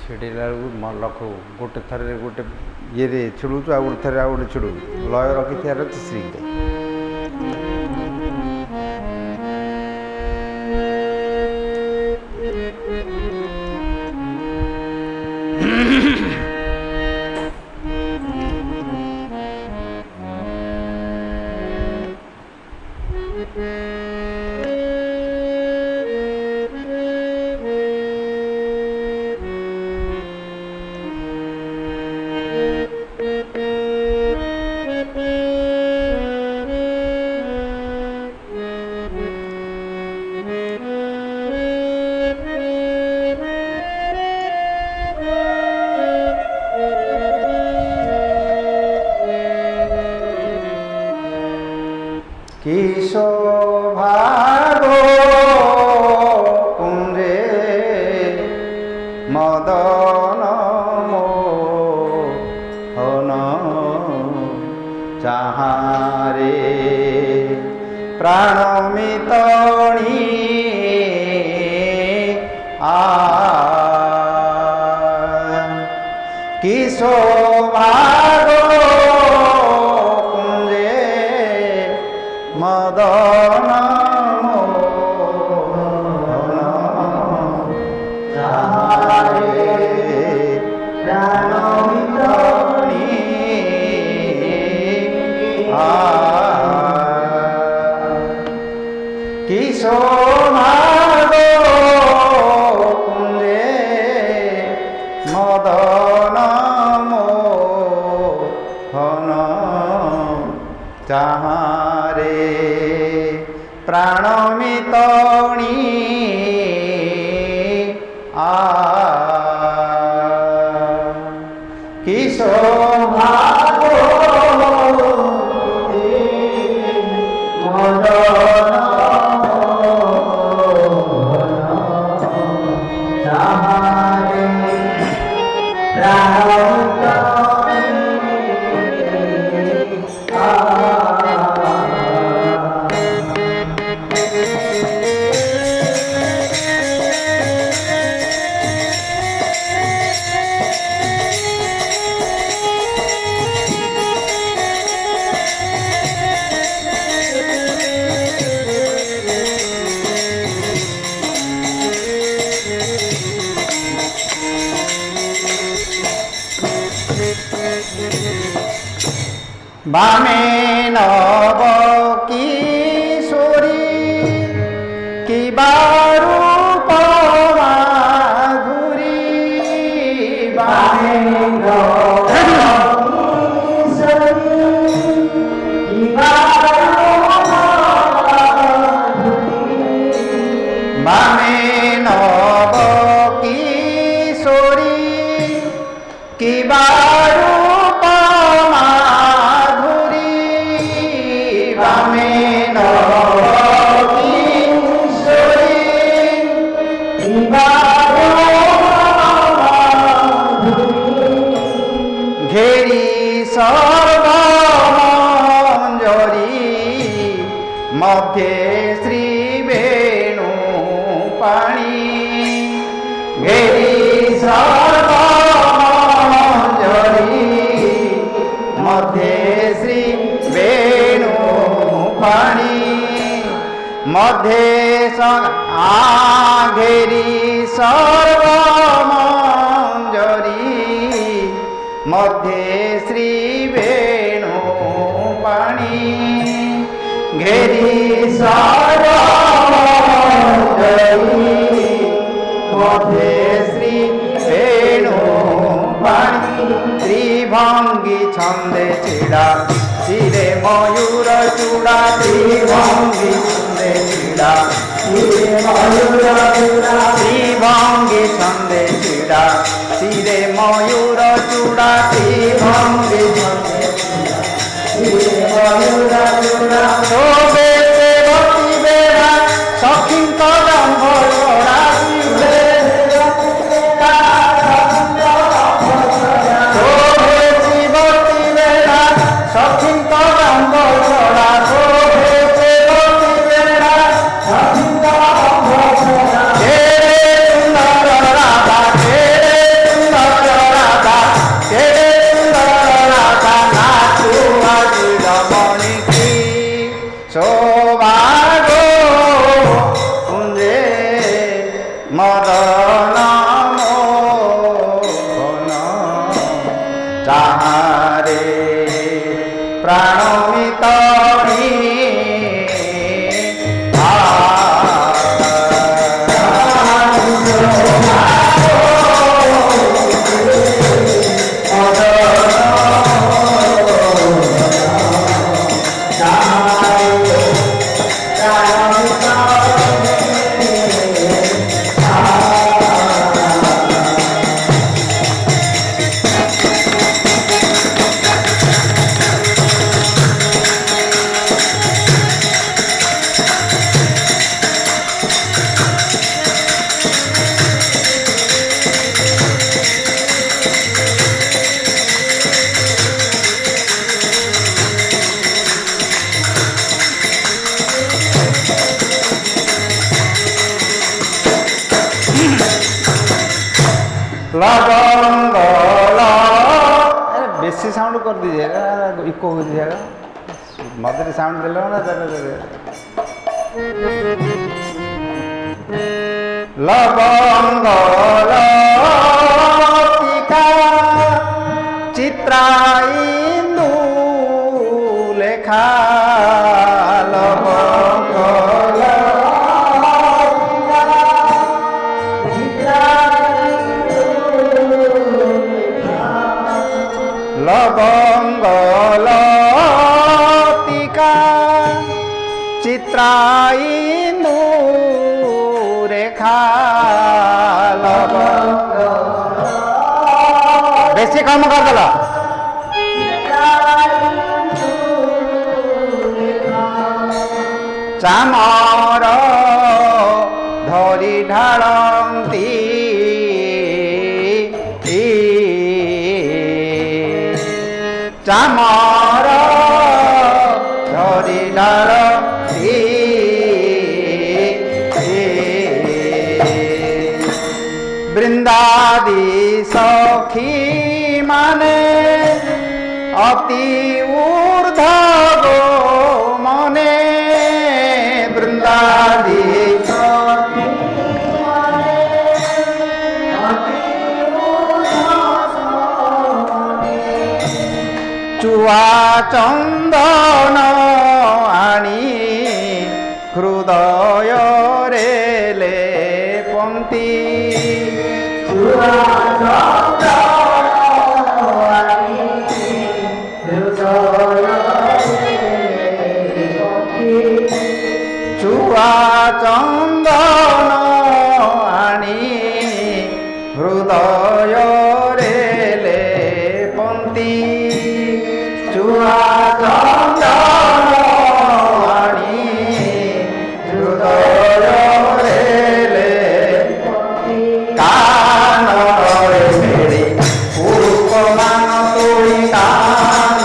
ଛିଡ଼ିଲା ବେଳକୁ ଲକ୍ଷ ଗୋଟେ ଥରରେ ଗୋଟେ ଇଏରେ ଛିଡ଼ୁଛୁ, ଆଉ ଗୋଟେ ଥରେ ଆଉ ଗୋଟେ ଛିଡ଼ୁଛୁ, ଲୟ ରଖିଥିବାର ଅଛି ଶ୍ରୀରେ। প্রাণমিতণী কি সৌভাগ্য কুঞ্জে মদন কি সৌভাগ্য কুঞ্জে মদন মোহন যাহারে প্রাণমিতণী কি সৌভাগ্য মদন বামে নব কিশোরী কিবা রূপ মাধুরী বামে নব কিশোরী কিবা রূপ মাধুরী বামে নব কিশোরী কিবা রূপ বামে নব কিশোরী কিবা রূপ মাধুরী ঘেরি সর্বমঞ্জরি মধ্যে শ্রী বেণু পাণি ঘেরি সর্বমঞ্জরি মধ্যে শ্রী বেণু পাণি মধ্যে ঘেরি সর্বমঞ্জরি মধ্যে শ্রী বেণু পাণি ঘেরি সর্বমঞ্জরি মধ্যে শ্রী বেণু পাণি ত্রিভঙ্গি ছন্দে ছিড়া শিরে ময়ূর চূড়া ত্রিভঙ্গি ছন্দে ছিড়া শিরে ময়ূর চূড়া ত্রিভঙ্গি ছন্দে ছিড়া শিরে ময়ূর চূড়া ত্রিভঙ্গি ছন্দে ছিড়া শিরে ময়ূর চূড়া শোভে সেবতী বেড়া সখিঙ্ক দম্ভ ছড়া সখিঙ্ক দম্ভ ছড়া শোভে সেবতী বেড়া সখিঙ্ক দম্ভ ছড়া হে সুন্দর রাধা হে সুন্দর রাধা হে সুন্দর রাধা নাচু আজি রমণী কি সৌভাগ্য কুঞ্জে মদন মোহন যাহারে প্রাণমিতণী लवंग अरे बेसी साउंड कर दीजिएगा इको हो जाएगा मधुर साउंड दिलो ना लवंग लतिका चित्राइंदु लेखा लवंग लवंग लतिका चित्राइंदु रेखा लवंग बेसी काम कर देला चामर धरी ढालती चामर धरी ढालती बृंदादी सखी माने अति ऊर्ध गो मने बृंदादी सखी माने अति ऊर्ध चुआ चंदन आनी हृदय रे लेपंती चुआ चंदन आनी हृदय रे लेपंती चुआ चंदन आनी हृदय रे लेपंती कान रे मेरी पुष्प मान तोड़ी कान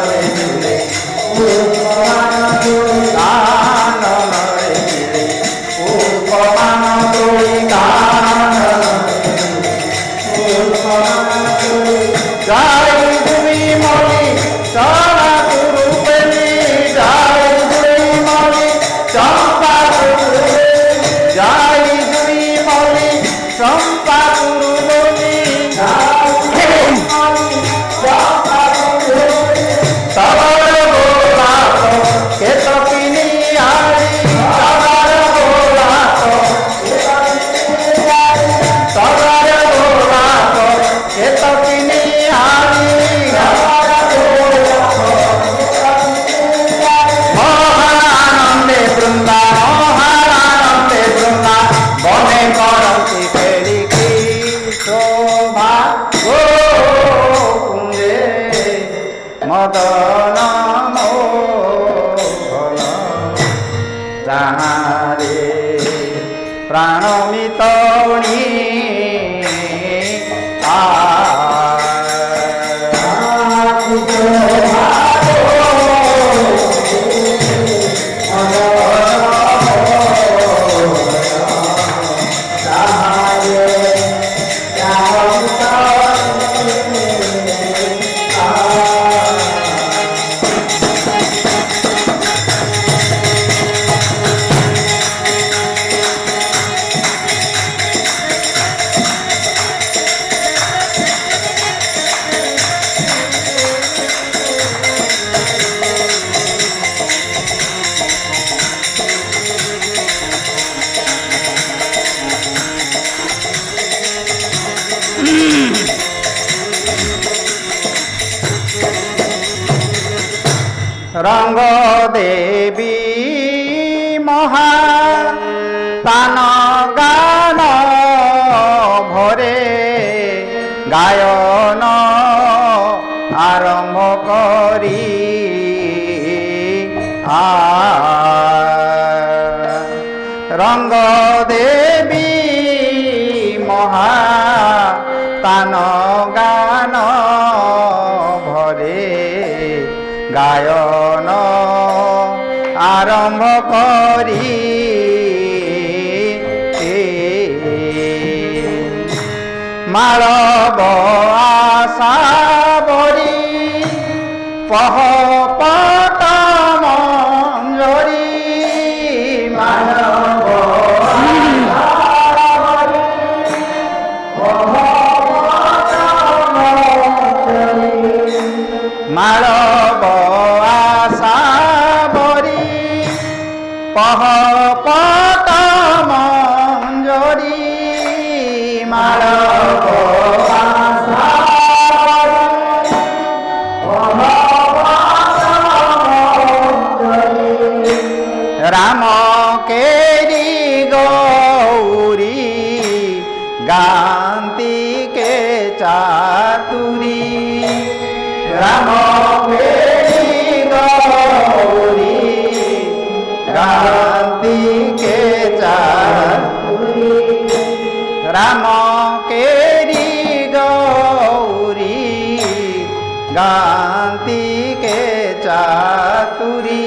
रे मेरे पुष्प मान तोड़ी कान रे मेरे पुष्प मान तोड़ी कान जय गुरी मौली चला गुरु बेली जय गुरी मौली चंपा गुरु जय गुरी मौली चंपा गुरु बोली तवर बोला के तो पिनी आरी तवर बोला तवर बोला के तो पिनी आरी महानंदे बृंदा महानंदे बृंदा बने करती फेरी की शोभा गो कुंजे मदन मोहन जहारे प्राण मितणी रंग देवी महा तान गान भरे गायन आरंभ करी रंग देवी महा तान गान भरे गायन आरंभ करी মালব আশা বরি পহপট মঞ্জরি মালব মালব আশা বরি পহপট মঞ্জরি মালব আশা রাম কেরি গৌরী গান্তি কে চাতুরী রাম কেরি গৌরী গান্তি কে চাতুরী রাম কেরি গৌরী গান্তি কে চাতুরী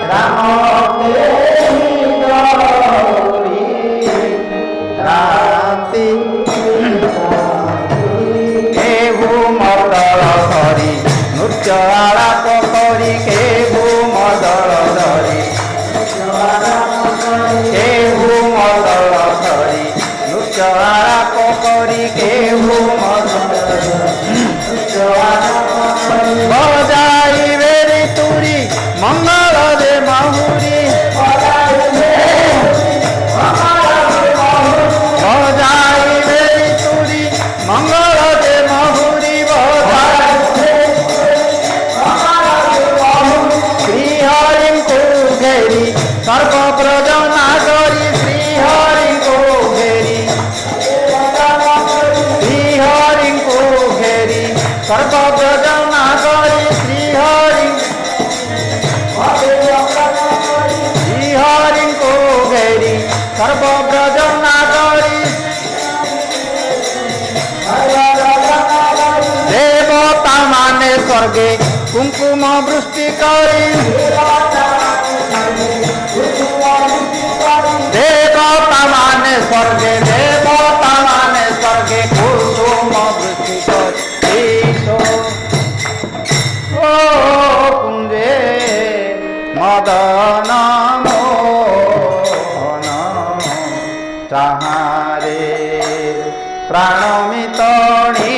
রাম কেরি গৌরী গান্তি কেহু মদল ধরি নৃত্য আলাপ করি কেহু মদল ধরি কেহু মদল ধরি নৃত্য আলাপ করি কেহু মদল বজাইবে রে তুরি মঙ্গল দে মাহুরি বজাইবে রে তুরি মঙ্গল দে মাহুরি শ্রীহরিଙ୍କୁ ঘেরি সর্বব্রজ নাগরী শ্রীহরিଙ୍କୁ ঘেরি শ্রীহরিଙ୍କୁ ঘেরি সর্বব্রজ নাগরী শ্রীহরিଙ୍କୁ ঘেরি সর্বব্রজ নাগরী দেবতা মানে স্বর্গে কুঙ্কুম বৃষ্টি করি দেবতা মানে স্বর্গে দেবতা মানে স্বর্গে কুসুম বৃষ্টি করি ও কুঞ্জে মদন মোহন চাহারে প্রাণ মিতণী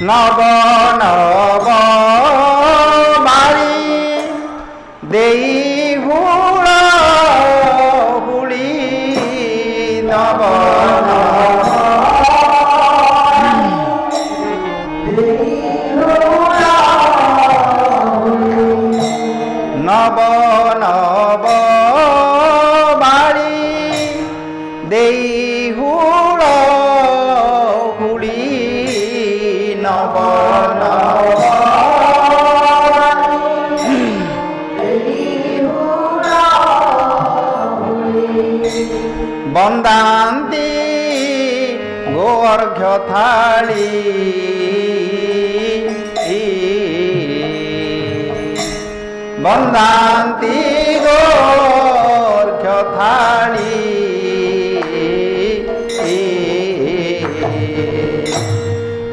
নব নব বাড়ি দেই হুড় হুড়ি নব নব নব বাড়ি দেই হুড় হুড়ি নব নব বন্দান্তি গোর্ঘ্য থালি বন্দান্তি গোর্ঘ্য থালি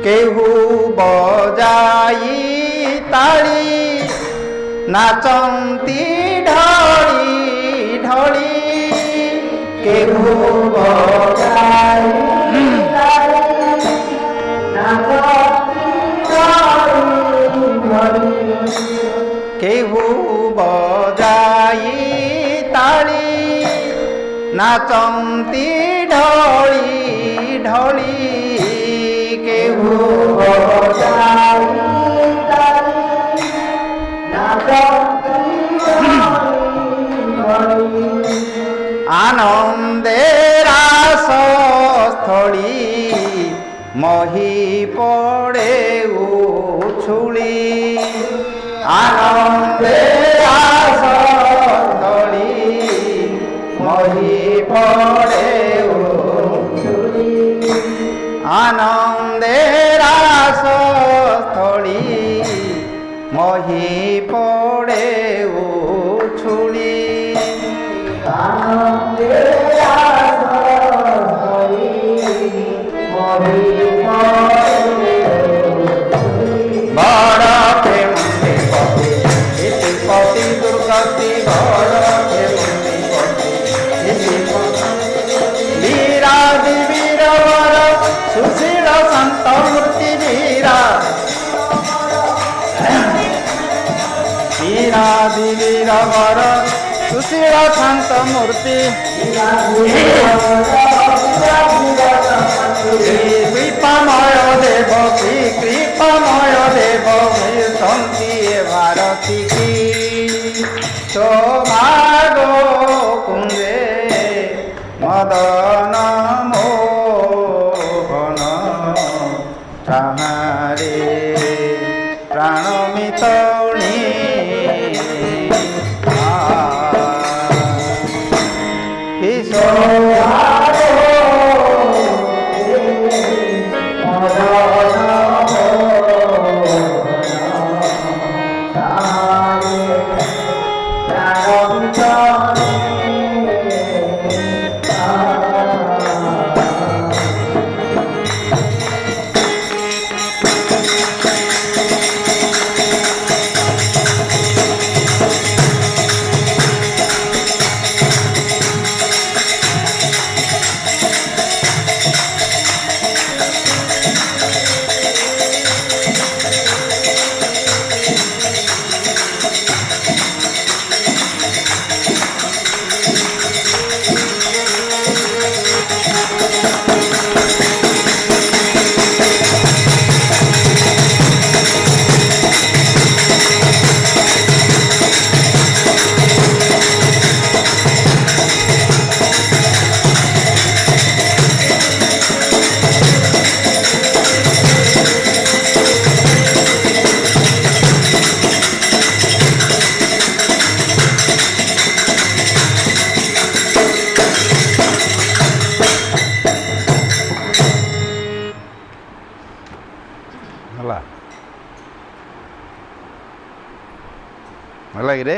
কেহু বজাই তালি নাচন্তি ঢଳି ঢଳି কেহু नाचंती ढोली ढोली केहू आनंदे रास स्थली मही पड़े उछुली आनंदे रास स्थली मही पड़े उछुली आनंदे रास स्थली मही पड़े उछुली बड़ प्रेमी पति पति दुर्गति बड़ प्रेमी पति वीरादि वीरवर सुशील संत मूर्ति वीरादि वीरवर सुशील संत मूर्ति कृपामय देव की कृपामय देव संति भारती की शोभागो कुंजे मदन मोहन चाहारे प्राणमितौणी ହେଲା କିରେ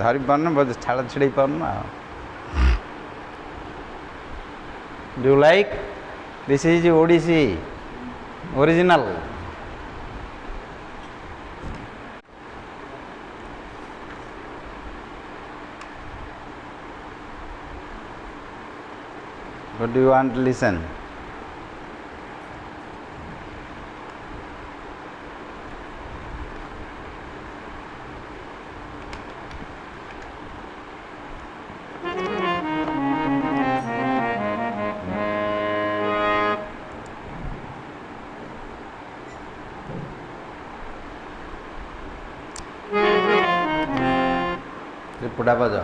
ଧରି ପାରୁନ ଛାଡ଼ ଛିଡ଼େଇ ପାରୁନ do like this is Odissi original what do you want to listen? पुड़ा बजा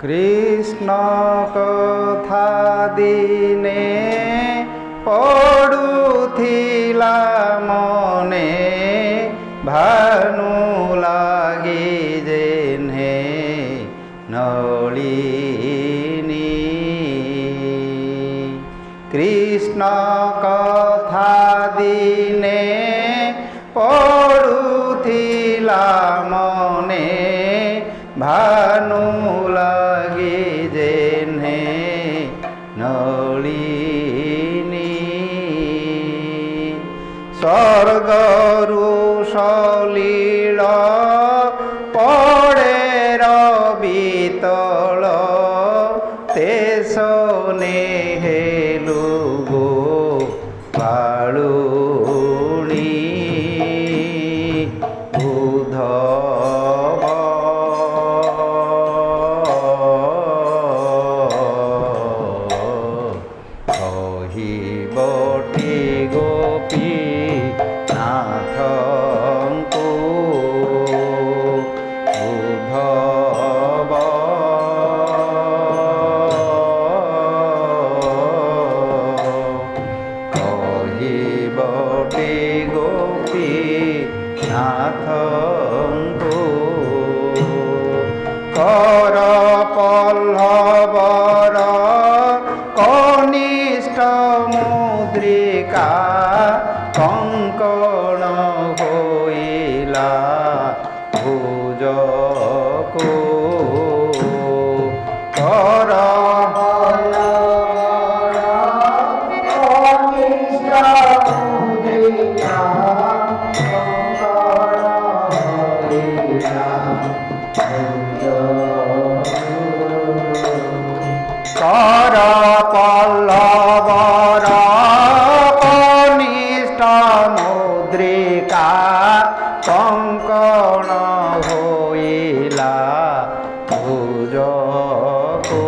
कृष्ण कथा दिने पड़ुथिला मने भानु लागी जेन्हे नलिनी কৃষ্ণ কথা দিনে পড়ুথিলা মনে ভানু লাগি যেনে নলিনী স্বর্গরু সলিল পড়ে রবিতল তেসনে হেলু গো বালুণী উদ্ধব কহিবটি গোপী নাথଙ୍କୁ উদ্ধব কহিবটি গোপী নাথଙ୍କୁ কর পল্লবর কনিষ্ঠ মুদ্রিকা কঙ্কণ হইলা ভুজকু কর কর পল্লবর কনিষ্ঠ মুদ্রিকা কঙ্কণ হইলা ভুজকু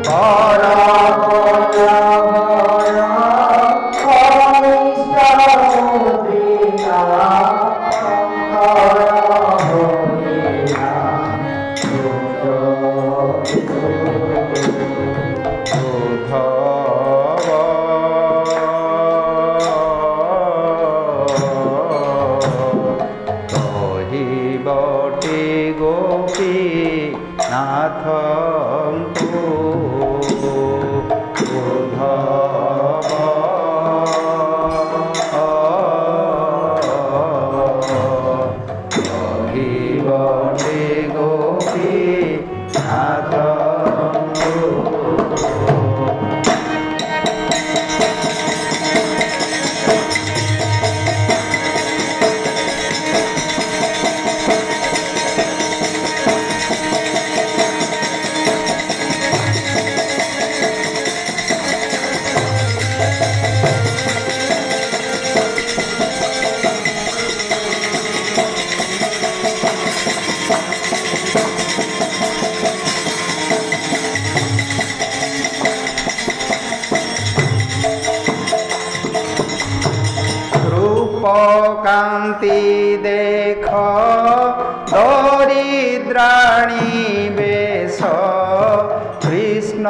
কর কহিবটি গোপী নাথଙ୍କୁ উদ্ধব কহিবটি গোপী নাথଙ୍କୁ কান্তি দেখ দরিদ্রাণী বেশ কৃষ্ণ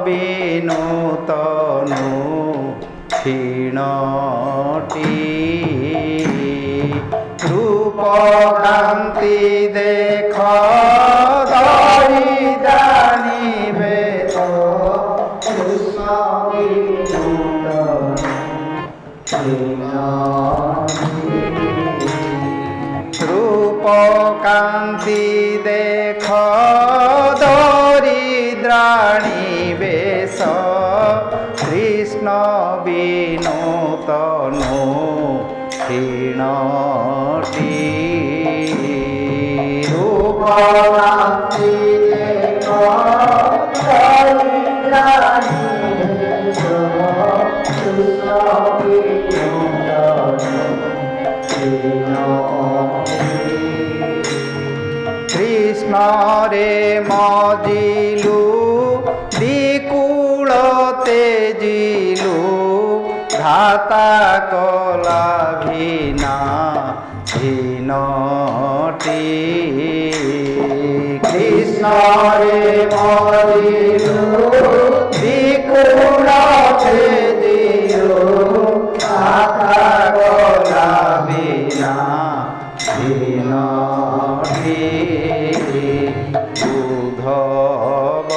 বিনুতনু ক্ষীণটি রূপ কান্তি দেখ দরিদ্রাণী বেশ কৃষ্ণ রূপ কান্তি দেখ দরিদ্রাণী বেশ কৃষ্ণ বিনুতনু ক্ষীণটি রূপ কান্তি দেখ দরিদ্রাণী বেশ কৃষ্ণ কৃষ্ণ রে মজিলু বিকুল তেজিলু ধাতা কলা ভিনা ভিনটি কৃষ্ণ রে মজিলু বিকুল তেজিলু ধাতা কলা ভিনা ভিনটি উদ্ধব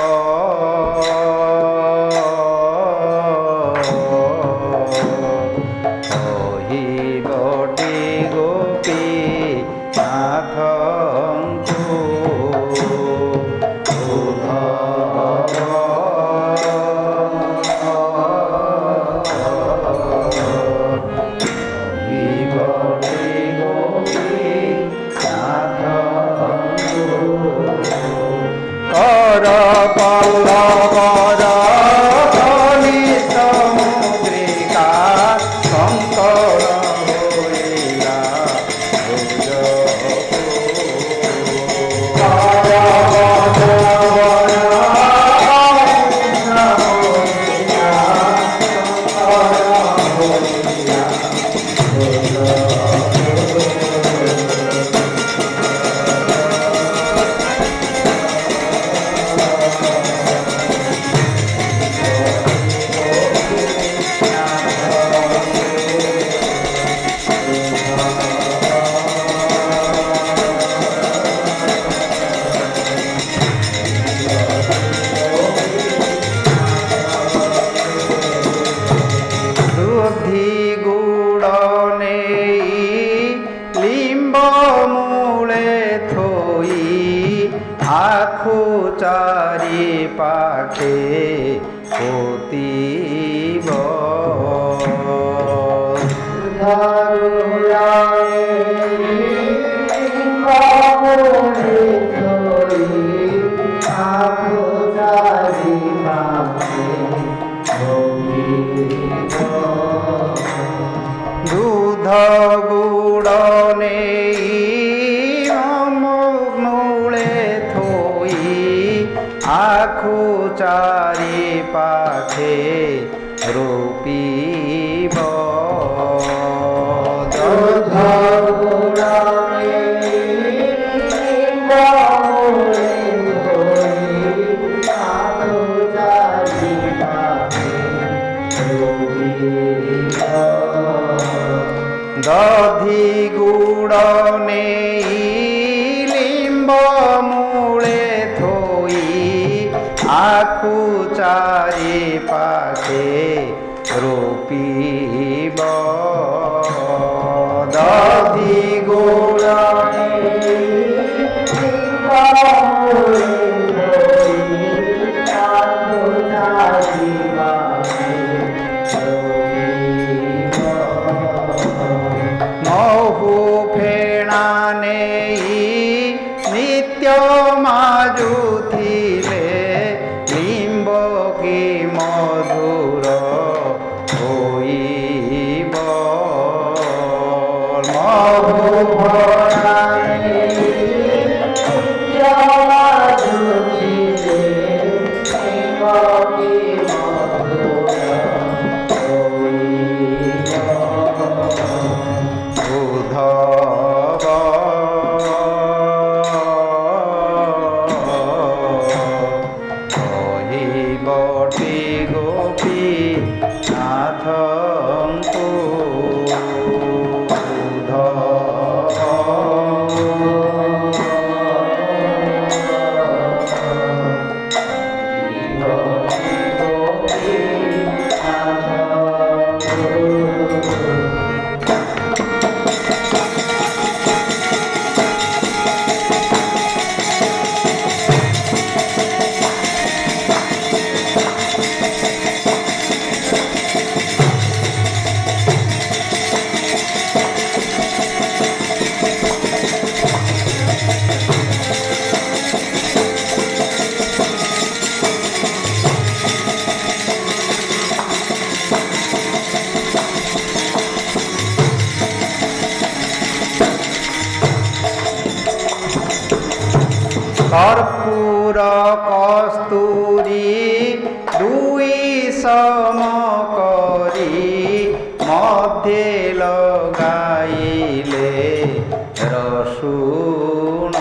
পতিব দুধ গুড় নেই মূলে থই আখু চারি পাখে রূপিব দুধ গুড় দধি গুড় নেই লিম্ব মূলে থই আখু চারি পাখে রূপিব দধি গুড় মহু ফেণা নেই নিত্য মাজুথিলে লিম্ব কি মধুর হইব মহু ফেণা বটি গোপী নাথଙ୍କୁ কর্পূর কস্তুরী দুই সম করি মধ্যে লগাইলে রসুন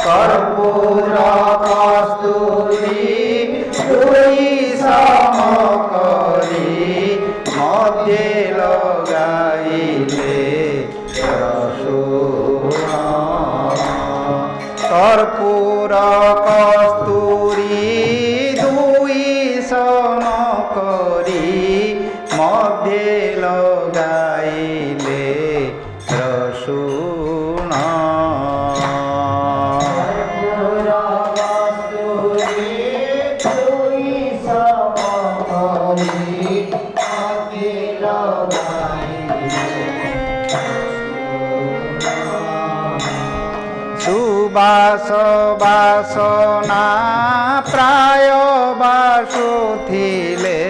কর্পূর কস্তুরী দুই সম করি মধ্যে লগাইলে রসুন কর্পূর কস্তুরী দুই সম করি মধ্যে লগাইলে রসুন সুবাস বাসনা প্রায় বাসুথিলে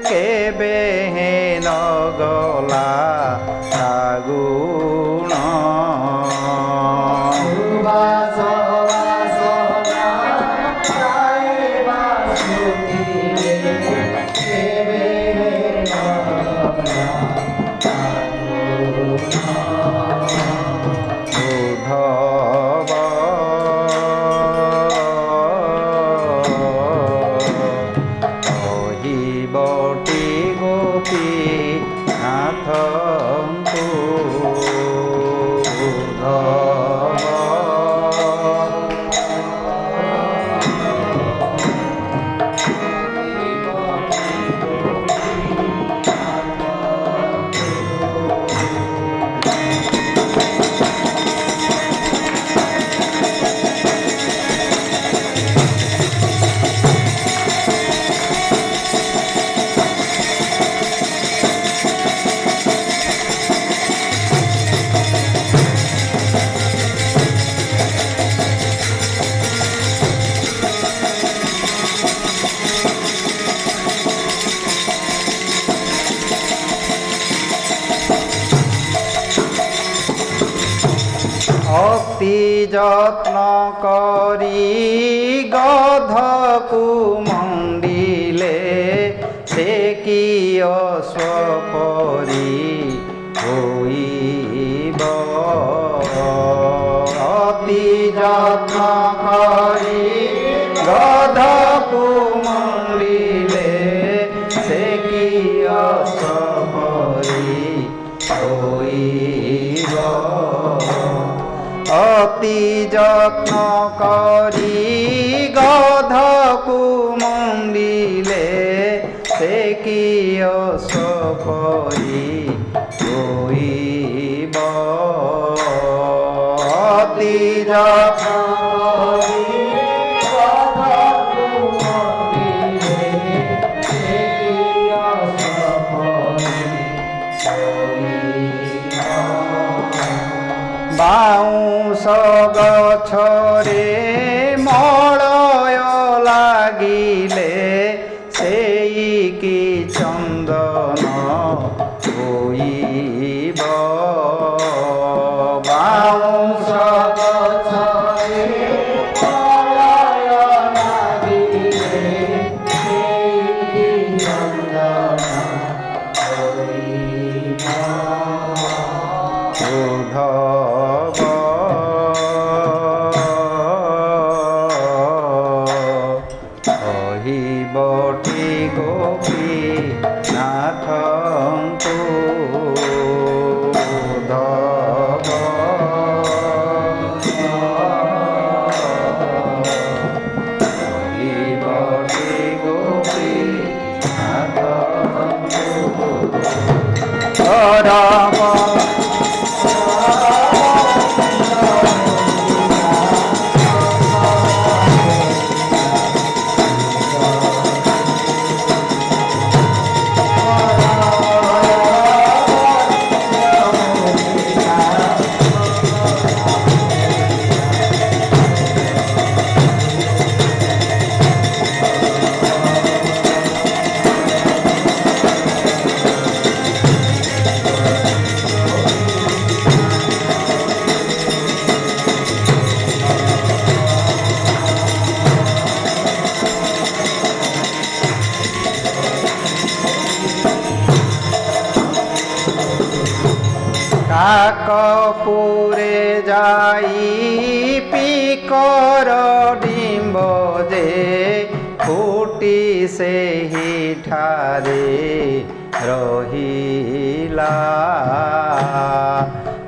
কেবে হেন গলা আগুণ বটি গোপী নাথ যত্ন করি গধকু মণ্ডিলে সে কি অশ্বপরি হইব অতি যত্ন করি গধকু মণ্ডিলে সে কি অশ্বপরি হইব অতি যত্ন করি গধকু মণ্ডিলে সে কি অশ্বপরি হইব অতি যত্ন করি গধকু মণ্ডিলে সে কি অশ্বপরি বাউঁশ গছরে মଳୟ লাগিলে সেই কি চন্দন হইব বাউঁশ গছরে মଳୟ লাগিলে সেই কি চন্দন হইব উদ্ধব কহিবটি গোপী নাথଙ୍କୁ উদ্ধব কহিবটি গোপী নাথଙ୍କୁ ধরব কাকপুরে যাই পিকর ডিম্ব যে ফুটি ସେହି ଠାରେ রহিলা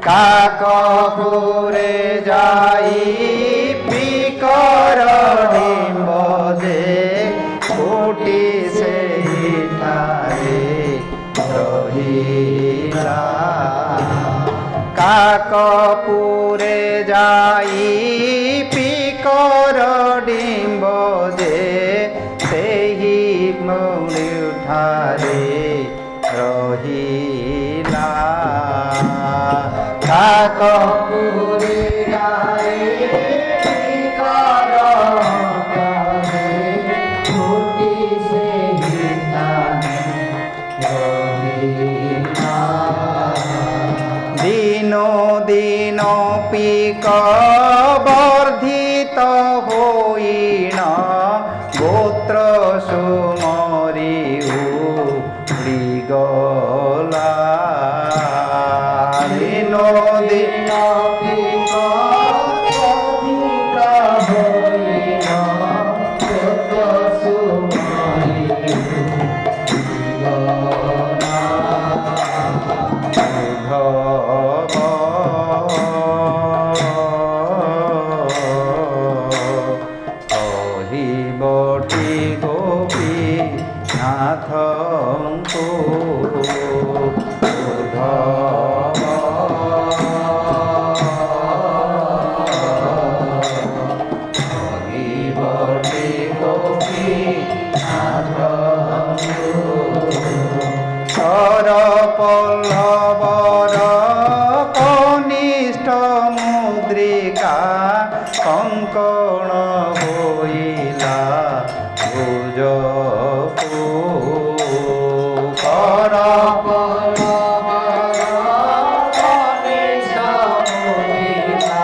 কাকপুরে যাই পিকর ডিম্ব যে ফুটি ସେହି ଠାରେ রহিলা কাকপুরে যাই পিকর ডিম্ব যে ସେହି মূলଠାରେ রহিলা কাকপুরে যাই পিকর ফুটি ସେହି ଠାରେ রহিলা দিন দিন পিক বর্ধিত হইন গোত্র সুমরি উড়িগলা দিন দিন পিক বর্ধিত হইন গোত্র সুমরি উড়িগলা কহিবটি গোপী নাথଙ୍କୁ উদ্ধব কহিবটি গোপী নাথଙ୍କୁ পল্লবর কনিষ্ঠ মুদ্রিকা কঙ্কণ হইলা ভুজকু কর পল্লবর কনিষ্ঠ মুদ্রিকা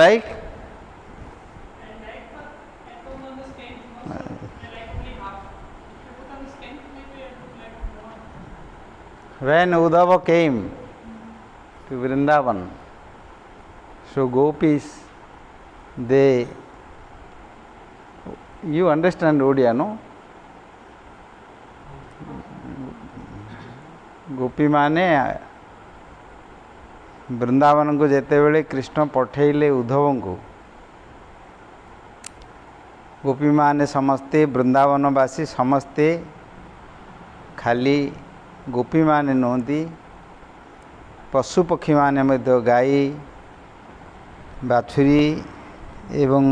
like? When Uddhava came to Vrindavan, so gopis, they, you understand Odia, no? गोपी माने वृंदावन को जेते बेले कृष्ण पठेले उद्धव को गोपी माने समस्ते वृंदावनवासी समस्ते खाली गोपी माने नहंती पशु पक्षी माने मध्य गाई बाछुरी एवं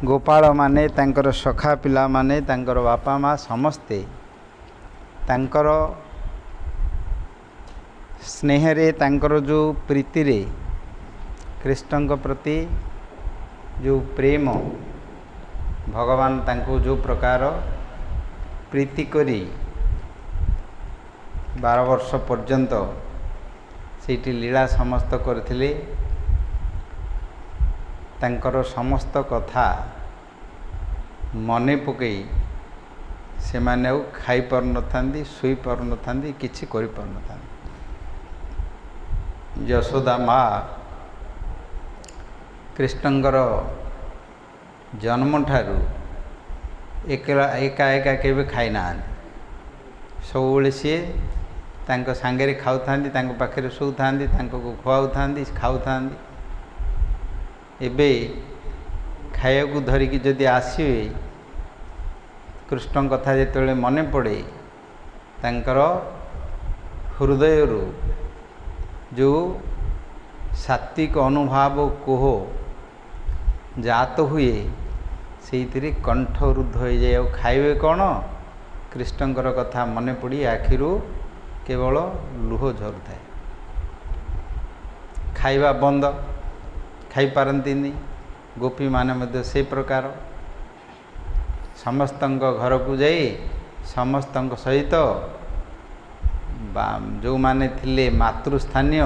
गोपाल माने तांकर सखा पिला माने तांकर बापा माँ समस्ते तांकर स्नेह रे तांकर जो प्रीति रे कृष्ण के प्रति जो प्रेम भगवान तांको जो प्रकार प्रीति करी 12 वर्ष पर्यंत सेठी लीला समस्त करथिले तांकर समस्त कथा मने पकई से माने खाई पार नथांदी सुई पार नथांदी किछि करि पार नथांदी यशोदा माँ कृष्णंकर जन्म ठारू एका एका केबे खाई ना सब सी तांको सांगरे खाऊथांदी तांको पाखरे शोऊथांदी तांको को खुआउथांदी खाऊथांदी एबे खाया को धरिकी जदि आसीबे कृष्ण कथा जेतेबेले मने पड़े तांकर हृदय जो सात्विक अनुभव कोह जात हुए से कंठ रुद्ध हो जाए खाइबे कौन कृष्णकर कथा मने पड़ी आखिरू केवल लुह झरू थाए खाइबा बंद खाई पारंतिनी गोपी माने मध्य से प्रकार समस्त घर को जाई समस्त सहित जो माने थिले मातृस्थानीय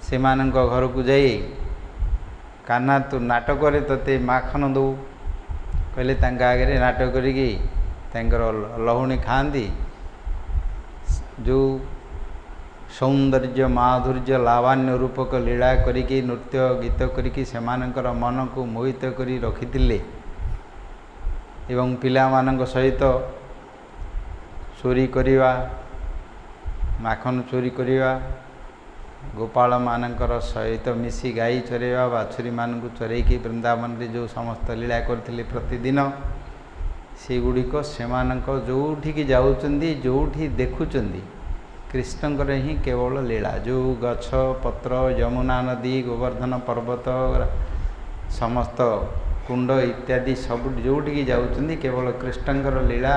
से घर को जाई कान्हा तू नाटक रे तते माखन दो कहले तांका आगे नाटक करिकी तांकर लहुणी खाती जो सौंदर्य माधुर्य लावण्य रूपक लीला करिकी नृत्य गीत करिकी सेमानकर मन को मोहित करी रखिथिले एवं पिला मानक सहित चोरी करिवा माखन चोरी करिवा गोपाल मानकर सहित मिसी गाई चरेवा बाछुरी मानक चरेकी वृंदावन रे जो समस्त लीला करथिले प्रतिदिन से गुड़िक सेमानक जोठी जाउचंदी जोठी देखुचंदी कृष्णकर ही केवल लीला जो गछ पत्र यमुना नदी गोवर्धन पर्वत समस्त कुंड इत्यादि सब जोटी जाउचंदी केवल कृष्णकर लीला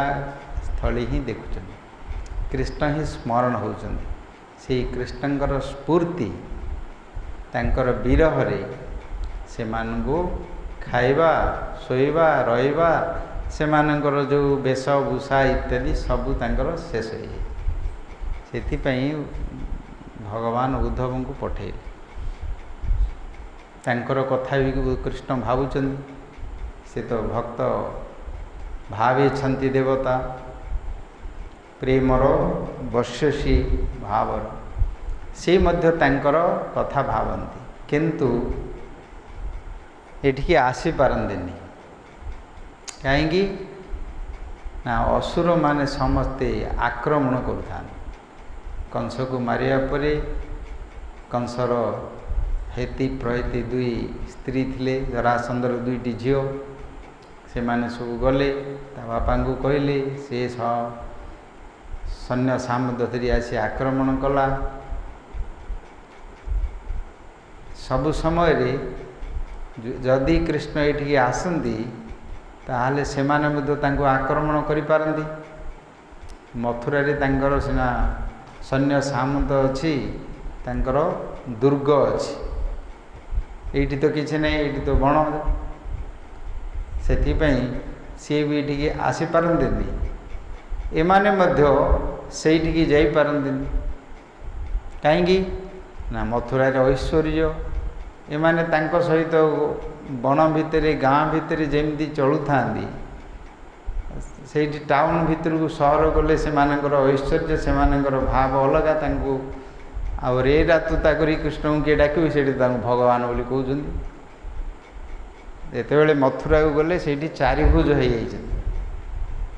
स्थली ही देखुचंदी कृष्ण ही स्मरण होचंदी से कृष्णकर स्फूर्ति तांकर विरह रे से मानगो खाइबा सोइबा रहिबा से मानकर जो वेशभूषा इत्यादि सबू तांकर शेष हो जाए सेथिपई भगवान उद्धव को पठेले तांकर कथा भी कृष्ण भावुचंदी से तो भक्त भावे छंती देवता प्रेमर वर्षसी भावर से मध्य तांकर कथा भावंती किंतु एठिकी आसी पारंदिनी कहीं ना असुर माने समस्ते आक्रमण करुता कंस को मारिया परे कंसर हेती प्रहेती दुई स्त्री थिले जरासंधर दुईटी झील से माने सब गले ता बापा को कहले से सैन्य सामुद्र धरी आसी आक्रमण कला सबु समय रे जदि कृष्ण एठी आसंती ताहले सेमाने मध्य तांको आक्रमण करि पारंती मथुरा रे तांकर सिना सैन्य सामुद्र अछि तांकर दुर्ग अछि एठी तो किछि नै एठी तो बण सेथिपई सी भी एठी आसी पारंती एमाने मध्य सेठी जाई पारंती कहीं ना मथुरा रे ऐश्वर्य एमाने तांको सहित बण भितर गाँ भितर जमी चलुथांदी से टाउन भितर को सहर गले से ऐश्वर्य से भाव अलग तांको आ रे रातुता करी कृष्ण को किए डाक से भगवान बोली कहते जितेबले मथुरा को गले से चारिभुज हो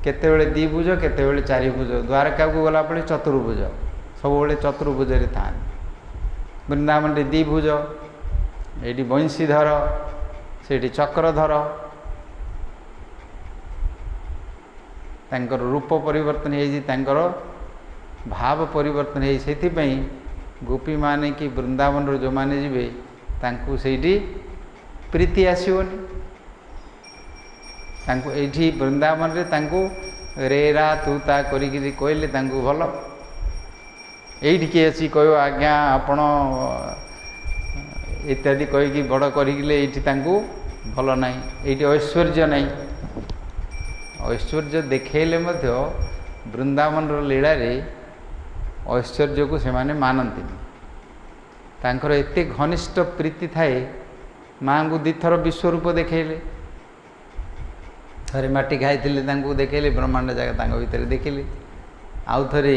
केतेबेले द्विभुज केतेबेले चारिभुज द्वारका को गला बेले चतुर्भुज सब चतुर्भुज था वृंदावन द्विभुज ये बंशीधर से चक्रधर तांकर रूप परिवर्तन हो भाव परिवर्तन हो गोपी माने कि वृंदावन जो माने जीवे तांकु सेठी प्रीति आसोनी तांकु एठी वृंदावन रे तांकु रेरा तूता करी कहले तांकु भल एठी किए अच्छी कह आज्ञा आपण इत्यादि कहीकि बड़ करिले एठी तांकु भल नहीं एठी ऐश्वर्य नहीं ऐश्वर्य देखैले मध्य वृंदावन लीला रे ऐश्वर्य को से माने मानती तांकर एते घनिष्ठ प्रीति थाए माँ को दिथर विश्वरूप देखैले थरे माटी खाई देखैले ब्रह्मांड जगह भितर देखिले आउ थे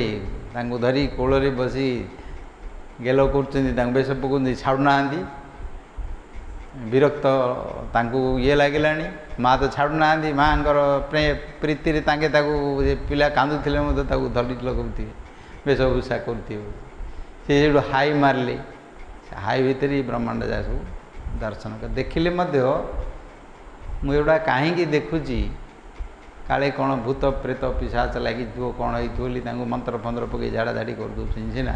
धरी कोल बसी गेल कर बेश पकाउँ छाड़ूना विरक्त ये लगिला माँ तो छाड़ूना माँ प्रीति पिला कांदुले धरी लगुवे वेशभूषा करते हाई मारे हाई भितर ब्रह्मांड जगह सब दर्शन कर देखिले मुझा कहीं देखुची काले कौन भूत प्रेत पिशाच लगी कौन हो मंत्र फंत्र पकई झाड़ा झाड़ी करदे सीना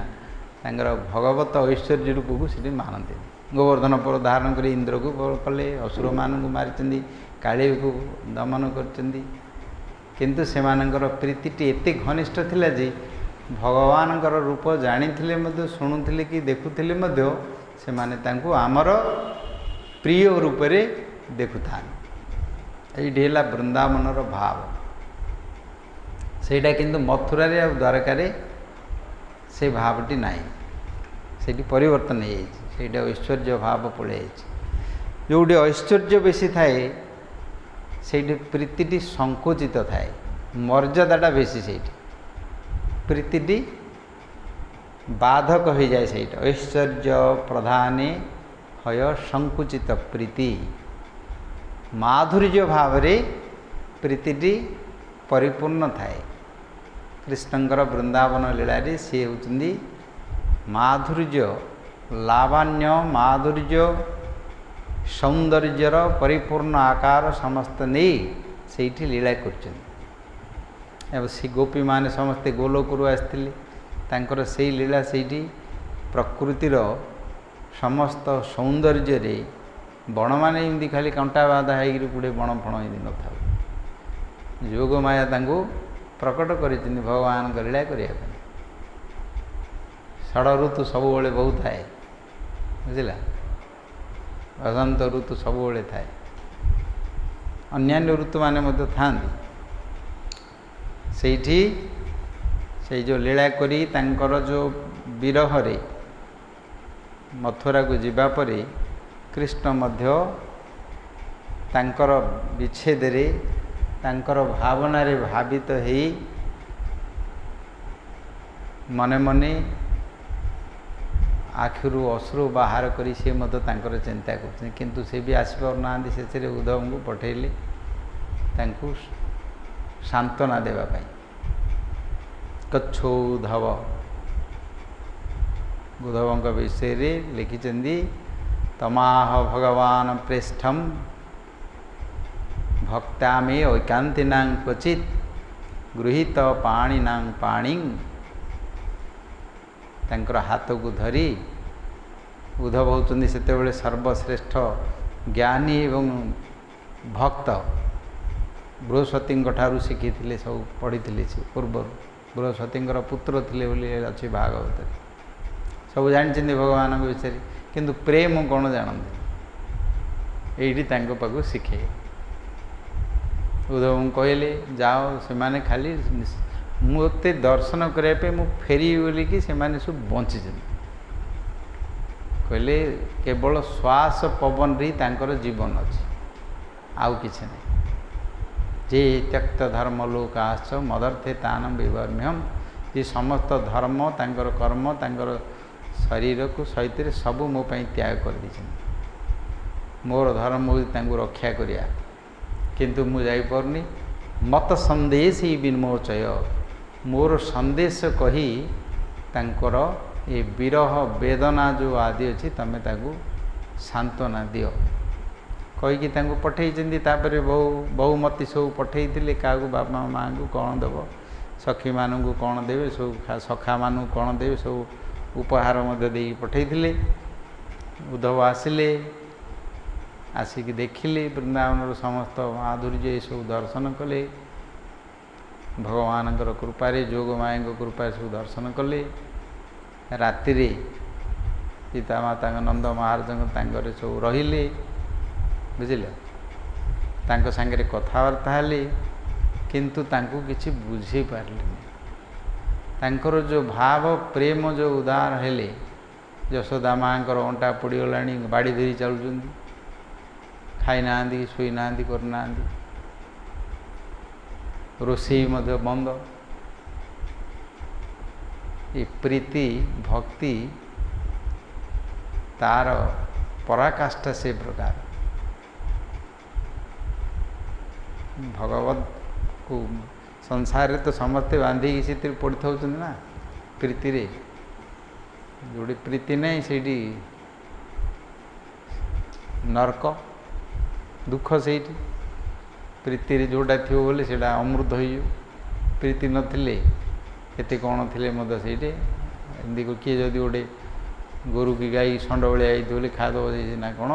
भगवत ऐश्वर्य रूप को सीधे मानते गोवर्धन पर धारण कर इंद्र को कले असुर मान को मारी काली को दमन किंतु से प्रीति एत घनिष्ठ थिला जे भगवान रूप जानी शुणुले कि देखुले से आमर प्रिय रूप से देखुता ये वृंदावनर भाव सेटा किंतु मथुरा रे द्वारका रे से भावटी नाई से परिवर्तन हो ऐश्वर्य भाव पड़े जो ऐश्वर्य बेसी थाए से प्रीति संकुचित थाए मर्यादाटा बेसी से प्रीति बाधक हो जाए से ऐश्वर्य प्रधाने हय संकुचित प्रीति माधुर्य भाव रे प्रीति परिपूर्ण थाए कृष्णंकर वृंदावन लीला रे सी होती माधुर्य लावण्य माधुर्य सौंदर्यर परिपूर्ण आकार समस्त नहीं से लीला कर से गोपी माने समस्ते गोलोकरू आसते से लीला से प्रकृतिर समस्त सौंदर्य रे बण मैंने एमती खाली कंटा बाधा हो गुड़े बण फण एमती न था जोग माया प्रकट कर भगवान लीला करने षड़ ऋतु सब बहुत थाए बुझला बसंत ऋतु सब थाए अन्यान्य ऋतु माने था से जो लीला करी तांकर जो विरह रे मथुरा को जीवा परे कृष्ण मध्य तांकर विच्छेद रे तांकर भावना रे भावित हो मने मने आखिरु अश्रु बाहर करी से मत तांकर चिंता कर किंतु से भी आसपार ना से उद्धव को पठेले तांकु सांत्वना देवाई कच्छो उद्धव उद्धव विषय रे लिखिचंदी तमाह भगवान पृष्ठम भक्ता में ऐकांतिना क्वचित गृहीत पाणीना पाणी तांकर हाथ को धरी उद्धव होचंदी सेतेबेले सर्वश्रेष्ठ ज्ञानी एवं भक्त बृहस्पति ठारू शिखी सब पढ़ी पूर्व बृहस्पति पुत्र थे अच्छी भागवत सब जानी भगवान विषय किंतु प्रेम कौन जानते ये पाक शिखे उद्धव कहले जाओ से माने खाली मते दर्शन करने मु फेरी बोलिकी से सब बंची କହିଲେ କେବଳ ଶ୍ୱାସ ପବନରେ ତାଙ୍କର ଜୀବନ ଅଛି, ଆଉ କିଛି ନାହିଁ। ଯେ ତ୍ୟକ୍ତ ଧର୍ମ ଲୋକାଶ୍ଚ ମଦର୍ଥେ ତାନମ ବିବର୍ଣ୍ୟମ୍, ଯେ ସମସ୍ତ ଧର୍ମ ତାଙ୍କର କର୍ମ ତାଙ୍କର ଶରୀରକୁ ସହିତରେ ସବୁ ମୋ ପାଇଁ ତ୍ୟାଗ କରିଦେଇଛନ୍ତି। ମୋର ଧର୍ମ ହେଉଛି ତାଙ୍କୁ ରକ୍ଷା କରିବା, କିନ୍ତୁ ମୁଁ ଯାଇପାରୁନି। ମତ ସନ୍ଦେଶ ହିଁ ବିନ୍ମୋଚୟ, ମୋର ସନ୍ଦେଶ କହି ତାଙ୍କର ଏ ବିରହ ବେଦନା ଯେଉଁ ଆଦି ଅଛି ତମେ ତାକୁ ସାନ୍ତ୍ୱନା ଦିଅ କହିକି ତାଙ୍କୁ ପଠେଇଛନ୍ତି। ତାପରେ ବହୁମତୀ ସବୁ ପଠେଇଥିଲେ, କାହାକୁ ବାପା ମାଆଙ୍କୁ କ'ଣ ଦେବ, ସଖୀମାନଙ୍କୁ କ'ଣ ଦେବେ, ସବୁ ସଖାମାନଙ୍କୁ କ'ଣ ଦେବେ, ସବୁ ଉପହାର ମଧ୍ୟ ଦେଇକି ପଠେଇଥିଲେ। ଉଦ୍ଧବ ଆସିଲେ, ଆସିକି ଦେଖିଲେ ବୃନ୍ଦାବନର ସମସ୍ତ ମାଧୁର୍ଯ୍ୟ ଏସବୁ ଦର୍ଶନ କଲେ। ଭଗବାନଙ୍କର କୃପାରେ, ଯୋଗମାୟାଙ୍କ କୃପାରେ ସବୁ ଦର୍ଶନ କଲେ। ରାତିରେ ପିତାମାତାଙ୍କ ନନ୍ଦ ମହାରାଜଙ୍କ ତାଙ୍କରେ ସବୁ ରହିଲେ, ବୁଝିଲେ, ତାଙ୍କ ସାଙ୍ଗରେ କଥାବାର୍ତ୍ତା ହେଲେ, କିନ୍ତୁ ତାଙ୍କୁ କିଛି ବୁଝେଇ ପାରିଲେନି। ତାଙ୍କର ଯେଉଁ ଭାବ ପ୍ରେମ ଯେଉଁ ଉଦାର ହେଲେ, ଯଶୋଦା ମାଆଙ୍କର ଅଣ୍ଟା ପଡ଼ିଗଲାଣି, ବାଡ଼ି ଧରି ଚାଲୁଛନ୍ତି, ଖାଇନାହାନ୍ତି, ଶୋଇନାହାନ୍ତି, କରିନାହାନ୍ତି, ରୋଷେଇ ମଧ୍ୟ ବନ୍ଦ। ଏ ପ୍ରୀତି ଭକ୍ତି ତାର ପରାକାଷ୍ଠା ସେ ପ୍ରକାର। ଭଗବତକୁ ସଂସାରରେ ତ ସମସ୍ତେ ବାନ୍ଧିକି ସେଥିରେ ପଡ଼ିଥାଉଛନ୍ତି ନା, ପ୍ରୀତିରେ। ଯେଉଁଠି ପ୍ରୀତି ନାହିଁ ସେଇଠି ନର୍କ, ଦୁଃଖ ସେଇଠି। ପ୍ରୀତିରେ ଯେଉଁଟା ଥିବ ବୋଲି ସେଇଟା ଅମୃତ ହୋଇଯିବ। ପ୍ରୀତି ନଥିଲେ କେତେ କ'ଣ ଥିଲେ ମଧ୍ୟ ସେଇଠି ଏମିତି କିଏ ଯଦି ଗୋଟେ ଗୋରୁ କି ଗାଈ ଷଣ୍ଢ ଭଳିଆ ହେଇଥିବ ବୋଲି ଖାଇଦେବ ନା କ'ଣ,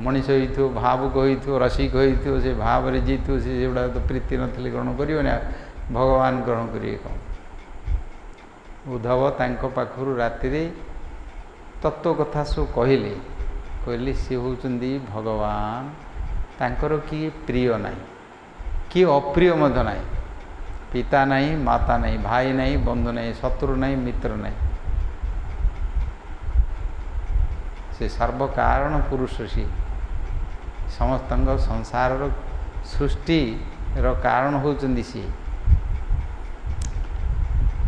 ମଣିଷ ହେଇଥିବ, ଭାବୁକ ହେଇଥିବ, ରସିକ ହେଇଥିବ, ସେ ଭାବରେ ଯିଥିବ, ସେ ସେଗୁଡ଼ାକ ତ ପ୍ରୀତି ନଥିଲେ ଗ୍ରହଣ କରିବନି, ଭଗବାନ ଗ୍ରହଣ କରିବେ କ'ଣ। ଉଦ୍ଧବ ତାଙ୍କ ପାଖରୁ ରାତିରେ ତତ୍ତ୍ୱ କଥା ସବୁ କହିଲେ ସେ ହେଉଛନ୍ତି ଭଗବାନ, ତାଙ୍କର କିଏ ପ୍ରିୟ ନାହିଁ, କିଏ ଅପ୍ରିୟ ମଧ୍ୟ ନାହିଁ। ପିତା ନାହିଁ, ମାତା ନାହିଁ, ଭାଇ ନାହିଁ, ବନ୍ଧୁ ନାହିଁ, ଶତ୍ରୁ ନାହିଁ, ମିତ୍ର ନାହିଁ। ସେ ସର୍ବକାରଣ ପୁରୁଷ, ସିଏ ସମସ୍ତଙ୍କ ସଂସାରର ସୃଷ୍ଟିର କାରଣ ହେଉଛନ୍ତି ସିଏ।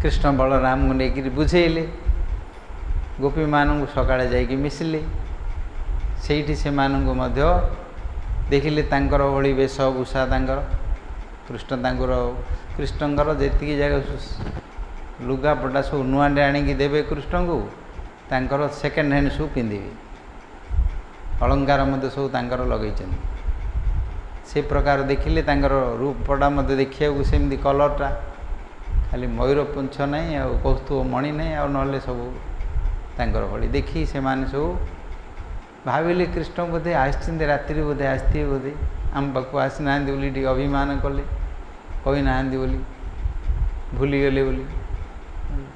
କୃଷ୍ଣ ବଳରାମଙ୍କୁ ନେଇକରି ବୁଝେଇଲେ, ଗୋପୀମାନଙ୍କୁ ସକାଳେ ଯାଇକି ମିଶିଲେ, ସେଇଠି ସେମାନଙ୍କୁ ମଧ୍ୟ ଦେଖିଲେ ତାଙ୍କର ଭଳି ବେଶଭୂଷା ତାଙ୍କର। କୃଷ୍ଣଙ୍କର ଯେତିକି ଜାଗା ଲୁଗାପଟା ସବୁ ନୂଆଟେ ଆଣିକି ଦେବେ କୃଷ୍ଣଙ୍କୁ, ତାଙ୍କର ସେକେଣ୍ଡ ହ୍ୟାଣ୍ଡ ସବୁ ପିନ୍ଧିବେ। ଅଳଙ୍କାର ମଧ୍ୟ ସବୁ ତାଙ୍କର ଲଗେଇଛନ୍ତି। ସେ ପ୍ରକାର ଦେଖିଲେ ତାଙ୍କର ରୂପଟା ମଧ୍ୟ ଦେଖିବାକୁ ସେମିତି, କଲର୍ଟା ଖାଲି ମୟୂର ପୁଞ୍ଛ ନାହିଁ, ଆଉ କୌସ୍ତୁଭ ମଣି ନାହିଁ, ଆଉ ନହେଲେ ସବୁ ତାଙ୍କର ଭଳି ଦେଖି ସେମାନେ ସବୁ ଭାବିଲେ କୃଷ୍ଣ ବୋଧେ ଆସିଛନ୍ତି, ରାତିରେ ବୋଧେ ଆସିଥିବେ, ବୋଧେ ଆମ ପାଖକୁ ଆସିନାହାନ୍ତି ବୋଲି ଟିକେ ଅଭିମାନ କଲେ, କହିନାହାନ୍ତି ବୋଲି, ଭୁଲିଗଲେ ବୋଲି।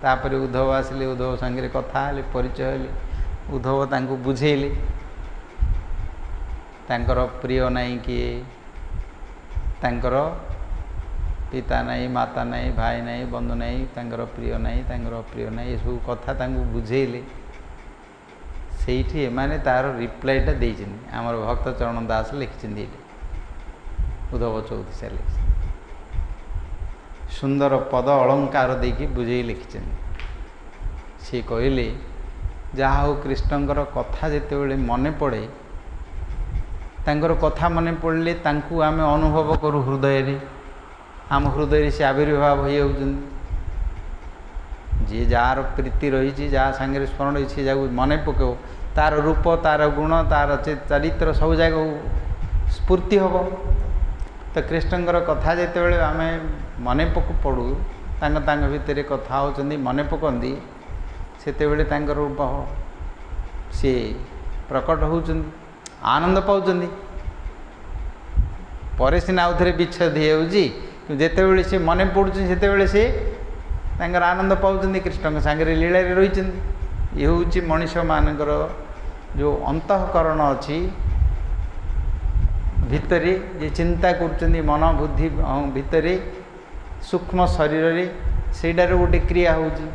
ତାପରେ ଉଦ୍ଧବ ଆସିଲେ, ଉଦ୍ଧବ ସାଙ୍ଗରେ କଥା ହେଲେ, ପରିଚୟ ହେଲେ। ଉଦ୍ଧବ ତାଙ୍କୁ ବୁଝେଇଲେ ତାଙ୍କର ପ୍ରିୟ ନାହିଁ କିଏ, ତାଙ୍କର ପିତା ନାହିଁ, ମାତା ନାହିଁ, ଭାଇ ନାହିଁ, ବନ୍ଧୁ ନାହିଁ, ତାଙ୍କର ପ୍ରିୟ ନାହିଁ, ତାଙ୍କର ଅପ୍ରିୟ ନାହିଁ, ଏସବୁ କଥା ତାଙ୍କୁ ବୁଝେଇଲେ। ସେଇଠି ଏମାନେ ତା'ର ରିପ୍ଲାଇଟା ଦେଇଛନ୍ତି। ଆମର ଭକ୍ତ ଚରଣ ଦାସ ଲେଖିଛନ୍ତି, ଏଇଟା ଉଦ୍ଧବ ଚୌତିଶା ଲେଖିଛନ୍ତି। ସୁନ୍ଦର ପଦ ଅଳଙ୍କାର ଦେଇକି ବୁଝେଇ ଲେଖିଛନ୍ତି। ସେ କହିଲେ, ଯାହା ହଉ କୃଷ୍ଣଙ୍କର କଥା ଯେତେବେଳେ ମନେ ପଡ଼େ, ତାଙ୍କର କଥା ମନେ ପଡ଼ିଲେ ତାଙ୍କୁ ଆମେ ଅନୁଭବ କରୁ ହୃଦୟରେ, ଆମ ହୃଦୟରେ ସେ ଆବିର୍ଭାବ ହୋଇଯାଉଛନ୍ତି। ଯିଏ ଯାହାର ପ୍ରୀତି ରହିଛି, ଯାହା ସାଙ୍ଗରେ ସ୍ମରଣ ରହିଛି, ସେ ଯାହାକୁ ମନେ ପକାଇବ, ତା'ର ରୂପ, ତା'ର ଗୁଣ, ତା'ର ଚରିତ୍ର ସବୁ ଜାଗାକୁ ସ୍ଫୂର୍ତ୍ତି ହେବ। ତ କୃଷ୍ଣଙ୍କର କଥା ଯେତେବେଳେ ଆମେ ମନେ ପଡ଼ୁ, ତାଙ୍କ ଭିତରେ କଥା ହେଉଛନ୍ତି, ମନେ ପକାନ୍ତି, ସେତେବେଳେ ତାଙ୍କର ରୂପ ସିଏ ପ୍ରକଟ ହେଉଛନ୍ତି, ଆନନ୍ଦ ପାଉଛନ୍ତି। ପରେ ସିନା ଆଉ ଥରେ ବିଚ୍ଛେଦ ହେଇଯାଉଛି, ଯେତେବେଳେ ସେ ମନେ ପଡ଼ୁଛନ୍ତି ସେତେବେଳେ ସେ ତାଙ୍କର ଆନନ୍ଦ ପାଉଛନ୍ତି, କୃଷ୍ଣଙ୍କ ସାଙ୍ଗରେ ଲୀଳାରେ ରହିଛନ୍ତି। ଇଏ ହେଉଛି ମଣିଷମାନଙ୍କର ଯେଉଁ ଅନ୍ତଃକରଣ ଅଛି ଭିତରେ, ଯେ ଚିନ୍ତା କରୁଛନ୍ତି ମନ ବୁଦ୍ଧି ଭିତରେ, ସୂକ୍ଷ୍ମ ଶରୀରରେ, ସେଇଟାର ଗୋଟେ କ୍ରିୟା ହେଉଛି।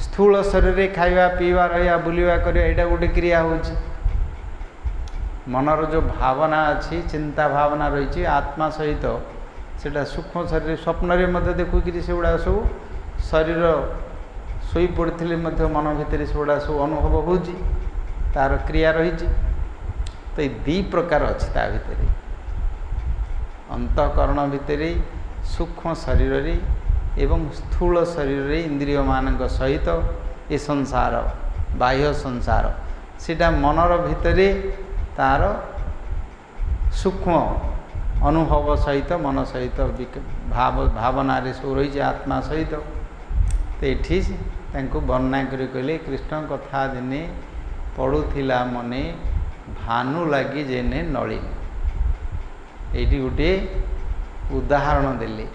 स्थूल शरीर खाଇବା ପିଇବା ରହିବା ବୁଲିବା କରିବା ଏଇଟା ଗୋଟେ କ୍ରିୟା ହେଉଛି। मनर जो भावना अच्छी चिंता भावना रही आत्मा सहित सेटा सूक्ष्म शरीर स्वप्न देखुक से गुड़ा सब शरीर शोई पड़े मन भितर से गुड़ा सब अनुभव हो तार क्रिया रही। तो ये दी प्रकार अच्छी ता भितर अंतःकरण भितर सूक्ष्म शरीर एवं स्थूल शरीर इंद्रिय मान सहित ये संसार बाह्य संसार सीटा मनर भितर तार सूक्ष्म अनुभव सहित मन सहित भावना सब रही आत्मा सहित। तो ये वर्णना कर कहले कृष्ण कथा दिने पड़ूला मने भानु लगी जेने नलिनी। ये गोटे उदाहरण देले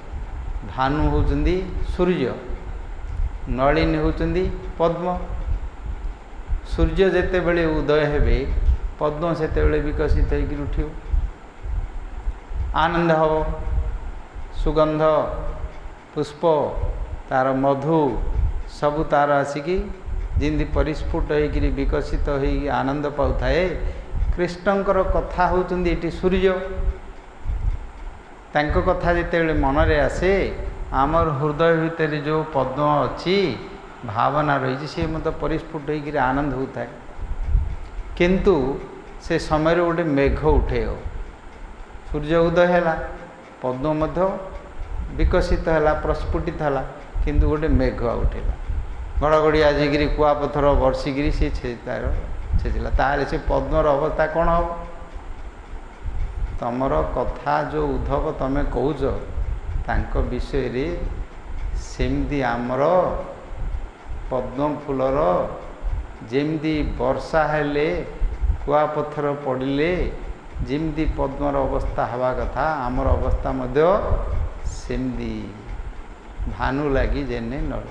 भानु होचंदी सूर्य नलिनी होचंदी पद्म। सूर्य जेते बेले उदय हेबे पद्म सेते बेले विकसित होकर उठियो आनंद हब सुगंध पुष्प तार मधु सबु तार आसिकी जिंदी परिस्फुट होकर विकसित हो आनंद पाउथाए। कृष्णंकर कथा होचंदी एटी सूर्य तांको कथा जेते बेले मन रे आसे आमर हृदय भितर जो पद्म अच्छी भावना रही सी मत परिस्फुट होकर आनंद होता है। किंतु से समय गोटे मेघ उठे सूर्य उदय है पद्म मध्य विकसित है प्रस्फुटित है किंतु गोटे मेघ उठेला घड़घड़ी आजिकी कुआपथर बर्षिकी सी तार छेचिला तार से पद्मर अवस्था कौन हम तमर कथा जो उद्धव तमें कौच तांको विषय रे सेमती आमर पद्म फूलर जेमती वर्षा हेले कुआपथर पड़े जमती पद्मर अवस्था हवा कथा आमर अवस्था मध्य सेमती भानु लगी जेने नल।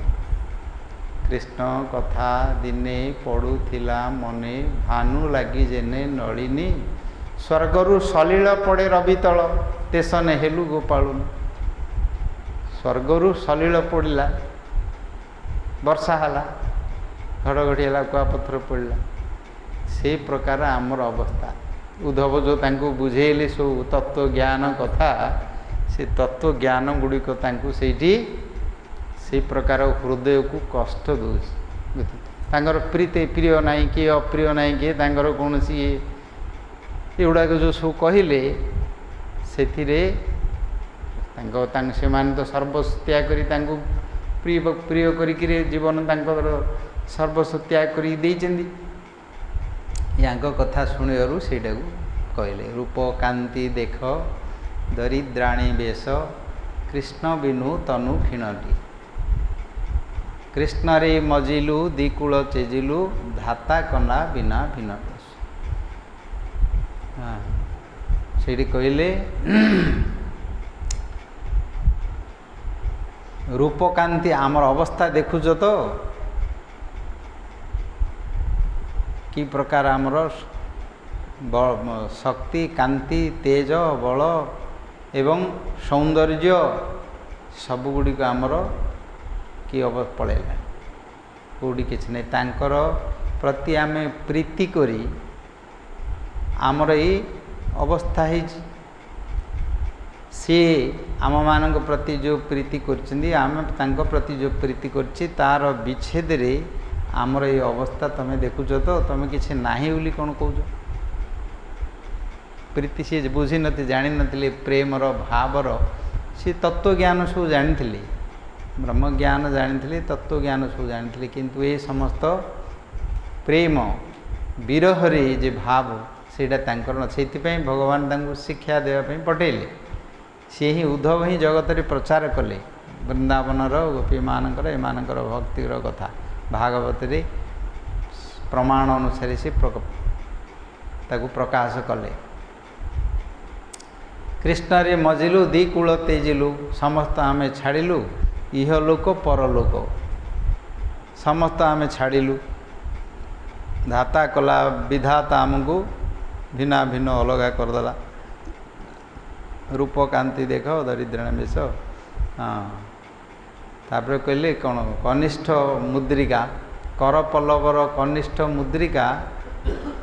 कृष्ण कथा दिने पड़ूला मने भानु लगी जेने नलिनी स्वर्गरु सलिल पड़े रवि तल तेसने हेलु गोपालु। स्वर्गरु सलिल पड़ा वर्षा है घड़घड़ी है कुआपथर पड़ा से प्रकार आमर अवस्था उद्धव जो तांको बुझेले सब तत्व ज्ञान कथा से तत्व ज्ञान गुड़िक से प्रकार हृदय को कष्ट दूर प्रीति प्रिय नाई किए अप्रिय नाई किए कौन सी एगुड़ाक जो सब कहले से तो सर्वस्व त्याग करी प्रिय प्रिय करी जीवन सर्वस्व त्याग कर यांक कथा शुणु से कहले रूप कांति देख दरिद्राणी वेश कृष्ण बिनु तनु क्षीणटी कृष्ण रे मजिलु दिकूल चेजिलु धाता कना बिना भिन्न से कहले रूपकांति आमर अवस्था देखुच तो कि प्रकार आमर शक्ति कांति तेज बल एवं सौंदर्य सबुगुड़िक आमर कि पड़ेगा कौटी किसी नहीं तांकर प्रति आम प्रीति करी आमर ये अवस्था है सी आम मान प्रति जो प्रीति कर प्रति जो प्रीति कर विच्छेद रे आमर ये अवस्था तुम्हें देखुच तो तुम्हें किसी नाही बोली कौन कौच प्रीति सी बुझी नी जानी नी प्रेमर भावर सी तत्व ज्ञान सब जानी ब्रह्म ज्ञान जानी तत्व ज्ञान सब जानी किंतु ये समस्त प्रेम विरह रे जे भाव सेटा से भगवान तांको शिक्षा देवाई पठेले सी ही उद्धव ही जगत रे प्रचार कले वृंदावनर गोपी मानकर एमानकर भक्तिर कथा भागवत रे प्रमाण अनुसार से ताकू प्रकाश कले कृष्ण रे मजिलु दिकूल तेजिलु समस्त आमे छाड़िलु इह लोक परलोक समस्त आमे छाड़िलु धाता कला विधाता आमको भिन्न भिन्न अलगा करदेला रूप कांति देख दरिद्राण बेश हाँ तापर कहले कौन कनिष्ठ मुद्रिका कर पल्लवर कनिष्ठ मुद्रिका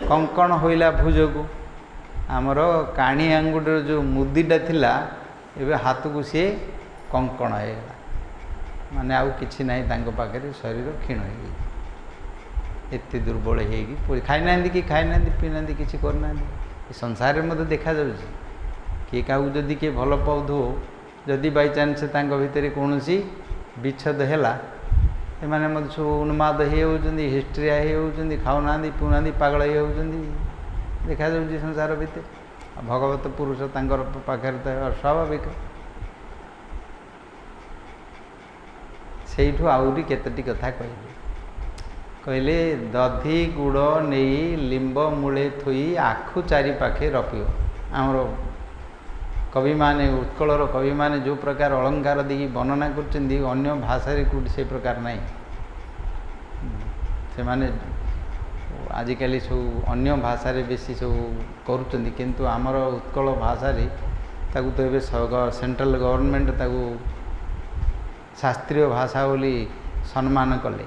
कंकण होइला भुजको आमर काणी आंगुठीर जो मुदिटा थिला एबे हाथ को सी कंकण होगा माने आउ किछि नाही तांको पाखरे शरीर क्षीण हो गई एते दुर्बल होगी खाई ना कि खाई ना पी ना कि करना संसार में मत देखा जाउछि किए क्या जदि किए भल पाउथो जदि बाई चान्स भितर कौन विच्छेद है एमाने मत सब उन्माद होती हिस्ट्रिया होती खाऊना पीऊना पागल होती देखा जाउछि संसार भितर भगवत पुरुष तांकर पाखरे तो अस्वाभाविक सेठू आउरी केतटी कथा कहले दधि गुड़ नहीं लिंब मूले थोई आखु चारि पाखे रपियो आमर कवि माने उत्कलर कवि माने जो प्रकार अलंकार देखिए वर्णना करछन्ती अन्य भाषा रे कोठी से प्रकार नहीं से माने आजिकल सब अन्य भाषा रे बेसी सब करुछन्ती किंतु आमर उत्कल भाषा रे ताकू तो एबे सेंट्रल गवर्नमेंट ताकू शास्त्रीय भाषा बोली सम्मान कले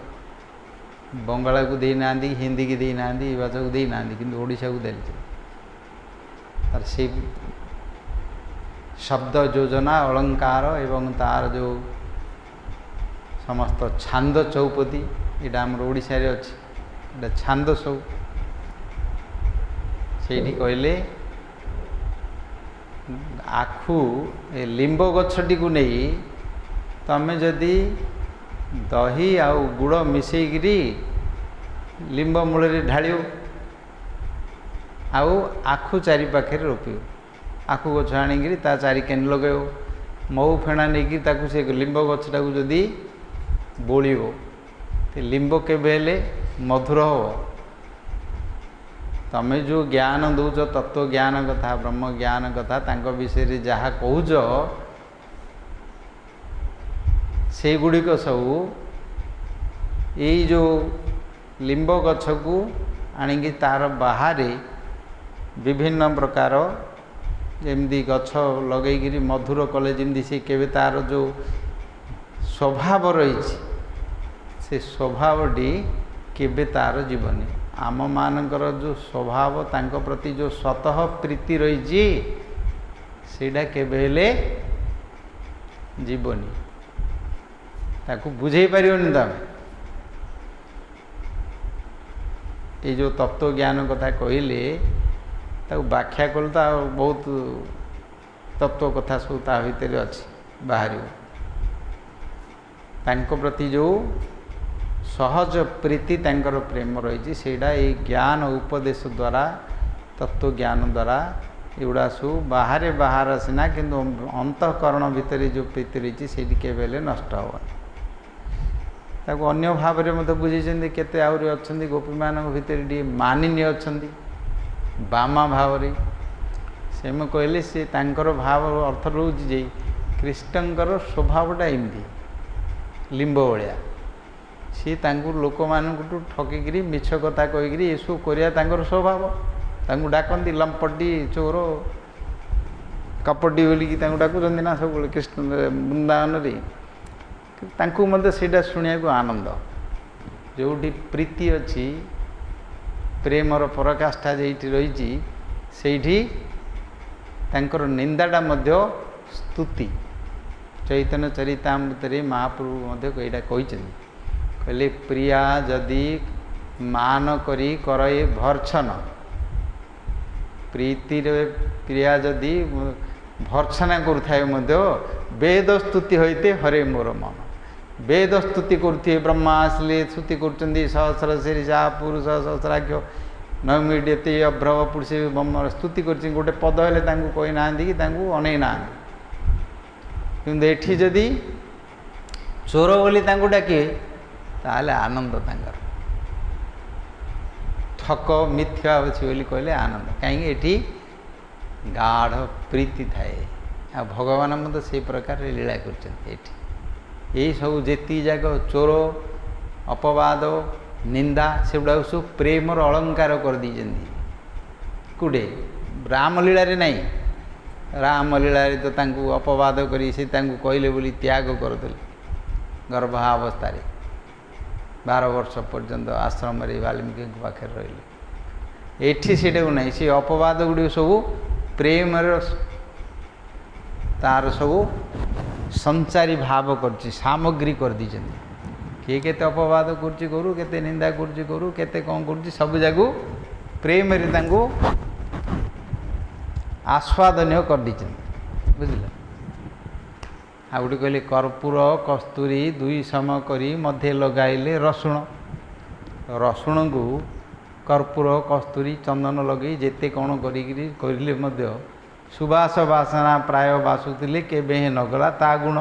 बंगाला को दे ना हिंदी की दे ना भाषा को दे ना कि ओडिशा को देते तार से शब्द योजना अलंकार एवं तार जो समस्त छांद चौपदी यहाँ आम ओडिशा रे अच्छी छांद सब से कहले आखु लिंब गछटी को नहीं तमें जदि दही आउ गुड़ मिसेकरी लिंब मूल ढालियो आउ आखु चारि पाखे रोपियो आखु गछ आनिकी ता चारि केन लगेयो मऊ फेणा नहीं ताकू से लिंब गछटा को जदि बोलियो तो लिंब केबेले मधुर हो तमें जो ज्ञान दौच तत्व ज्ञान कथा ब्रह्म ज्ञान कथा तांको विषय जहाँ कहूच से गुड़िक सब यही जो लिंब गछ को आनिकी तार बाहर विभिन्न प्रकार जमी गछ लगे मधुर कले जमी से केवे तार जो स्वभाव रही से स्वभावटी केवे तार जीवनी आम मानकर जो स्वभाव तांको प्रति जो स्वतः प्रीति रही सेटा केवे जीवनी ताकू बुझे पारियोनी तमें ये जो तत्व ज्ञान कथा कहले ताकू व्याख्या कल तो बहुत तत्व कथा सब ता भितर अच्छी बाहर तांको प्रति जो सहज प्रीति तांकर प्रेम रही सेटा ये ज्ञान उपदेश द्वारा तत्व ज्ञान द्वारा एगुड़ा सब बाहर बाहर सीना किंतु अंतःकरण भितर जो प्रीति रही से केवे नष्ट हेनी ताको अन्य भाव में मत बुझे केते आउरी अच्छी गोपी मान भितर टी मानिनी अच्छा बामा भाव से मैं कहले सी तांकर भाव अर्थ रोज जे कृष्णकर स्वभावटा एमती लिंब भाया सी तांकु लोक मानू ठकिकी मिछ कथा कहीकि ये सब कर स्वभाव तांकु डाकती लंपटी चोर कपटी बोलिकी डाकुंट ना सब कृष्ण वृंदावन रे तांकु मत सेटा शुणा को आनंद जोटी प्रीति अच्छी प्रेमर पराकाष्ठा जेठी रही सेठी तांकर निंदाटा मध्य स्तुति चैतन्य चरितामृत महाप्रभु यहाँ कहले प्रिया जदि मान करी करे भर्छन प्रीति प्रिया जदि भर्छना करुए वेद स्तुति होते हरे मोर मन वेद स्तुति करुए ब्रह्मा आसले स्तुति कर सहस्र शीर्षा पुरुष सहस्राख्य नमीडियते अभ्रव पुरुष ब्रह्म स्तुति कर गोटे पद हेले कही ना कि अनै ना कि एठी जदि चोर बोली डाके ताले आनंद तांकर ठक मिथ्या अच्छी बोली कहले आनंद कहीं एठी गाढ़ प्रीति थाए आ भगवान मत से प्रकार लीला कर सब जेती जाक चोर अपवाद निंदा से गुड़ा सब प्रेमर अलंकार कर दी कूटे रामलीला रे नहीं रामलीला रे तो तांकु अपवाद करी से तांकु कहले बोली त्याग करदे गर्भावस्था 12 वर्ष पर्यंत आश्रम वाल्मीकि पाखे रही एठी से नहीं सी अपवाद गुड़ सब प्रेम तार सब संचारी भाव कर सामग्री कर दी किए केते अपवाद करुच्ची करू केते निंदा करुच्ची करू केते कौन करुच्ची सब जाक प्रेम आस्वादनीय कर दी बुझल आ गोटे कहले कर्पूर कस्तूरी दुई सम करी मध्य लगाइले रसुण रसुण को कर्पूर कस्तूरी चंदन लगे जेते कौन करिले मध्य सुबास बासना प्राय बासुले केबे नगला ता गुण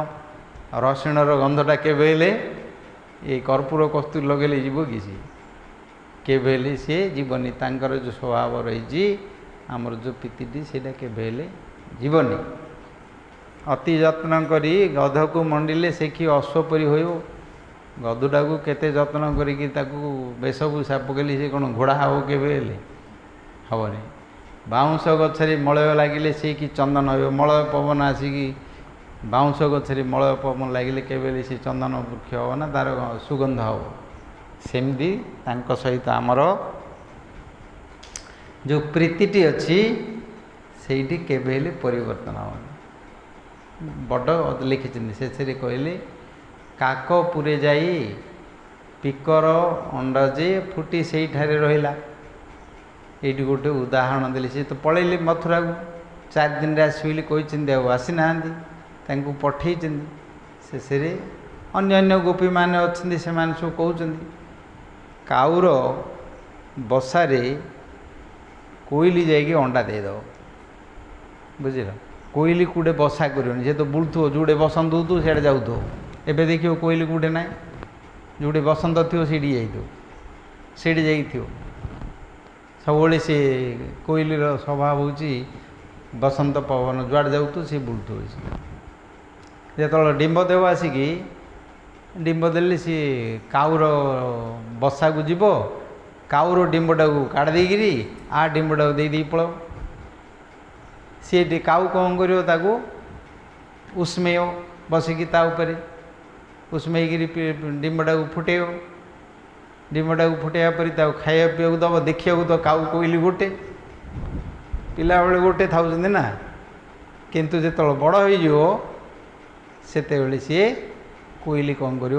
रसुणर गंधटा केबे ये कर्पूर कस्तूरी लगेले जीव कि सी केबे सी जीवनी तांकर जो स्वभाव रही आमर जो पीतिटी सेटा केबे जीवनी अति जत्न करी गध को मंडिले से कि अश्वपरी हो गधटा को केते जत्न करी वेशभूषा पकड़े से कौन घोड़ा हम केवे हेनी बाउंश गछरे मलय लगिले से कि चंदन हो मलय पवन आसिकी बाउंश गछरे मलय पवन लगिले केवे से चंदन वृक्ष हो ना तार सुगंध हो सेमती सहित आमर जो प्रीतिटी अच्छी से केवे परिवर्तन हो बड़ लिखिं से कहले काक पुरे जाई पिकर अंड जे फुटी से रहा ये गोटे उदाहरण देली से तो पलैले मथुरा को 4 दिन आसबे कहते आसी ना पठे शेष अन्य गोपी मैंने अच्छा से सब कहते काउर बसारे कोईली जाइए अंडा देदेव बुझल कोईली कूटे बसा कर तो बुलूथ जोड़े बसंत हो सीढ़े जाऊ एवं देख कोईली कूटे ना जोड़े बसंत थी सीढ़ी जाइए सब से कोईली स्वभाव हूँ बसंत पवन जुआड़ जाऊ सी बुलूथ जो डिंब देव आसिकी डिंब देले सी काउर बसा को जीव काउर डिंबटा को काट देकरी आ डिंबटा को दे पड़ो सी काऊ कौन कर उष्मेय बसिकी उष्मेकरी डिंबटा को फुटेव डिंबटा को फुटेया पर खाया पीवा दब देखा तो काऊ कोईली गोटे पिला बेले गोटे था ना किंतु जो बड़ हो सी कोईली कौन कर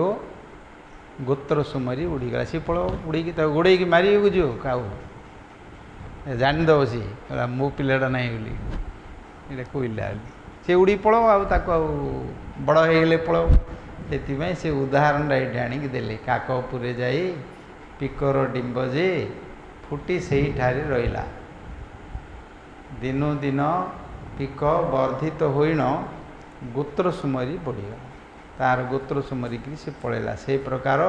गोत्र सुमरी उड़ीगला सी पड़ उड़ी गोड़े मारे जो काऊ जानीदब सी मो पिलाटा ना बोली ये कोईला सी उड़ी पड़ बड़ हो पड़ से उदाहरणटा ये आणिकी देले काक पुरे जाई पिकर डिंब जे फुटी से रहा दिनू दिन पिक वर्धित होइन गोत्र सुमरी बढ़ीगला तार गोत्र सुमरिक से पलैला से प्रकार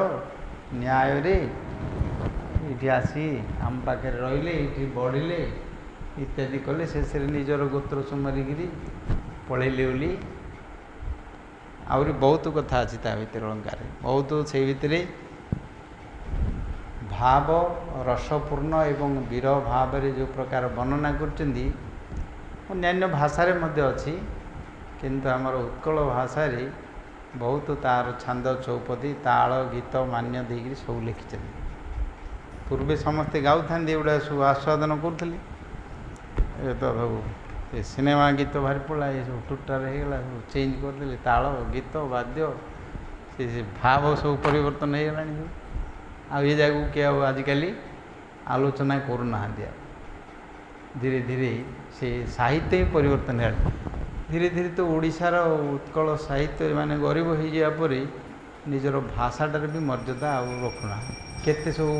न्याय रे ये आसी आम पाखे रहिले ये बढ़िले इत्यादि कले शेष निजर गोत्र सुमरिक पलैले बोली आहरी बहुत कथा अच्छी ता भर अलंकार बहुत से भितर भाव रसपूर्ण एवं वीर भाव जो प्रकार वर्णना करन्य भाषा अच्छी किंतु आमर उत्कल भाषा बहुत तार छांद चौपदी ताल गीत मान्य देकर सब लिखिं पूर्वे समस्ते गाँव एगुड़ा सब आस्वादन करुले तो सब सिनेमा गीत भारी पड़ा ये सब टुटार होगला सब चेंज करदे ताल गीत वाद्य से भाव सब परिवर्तन हो गला आ जगह किए आजिकल आलोचना करूना धीरे धीरे से साहित्य ही परिवर्तन है धीरे धीरे तो ओडिशार उत्कल साहित्य माने गरीब हो जापर निजर भाषाटार भी मर्यादा रखुना केते सब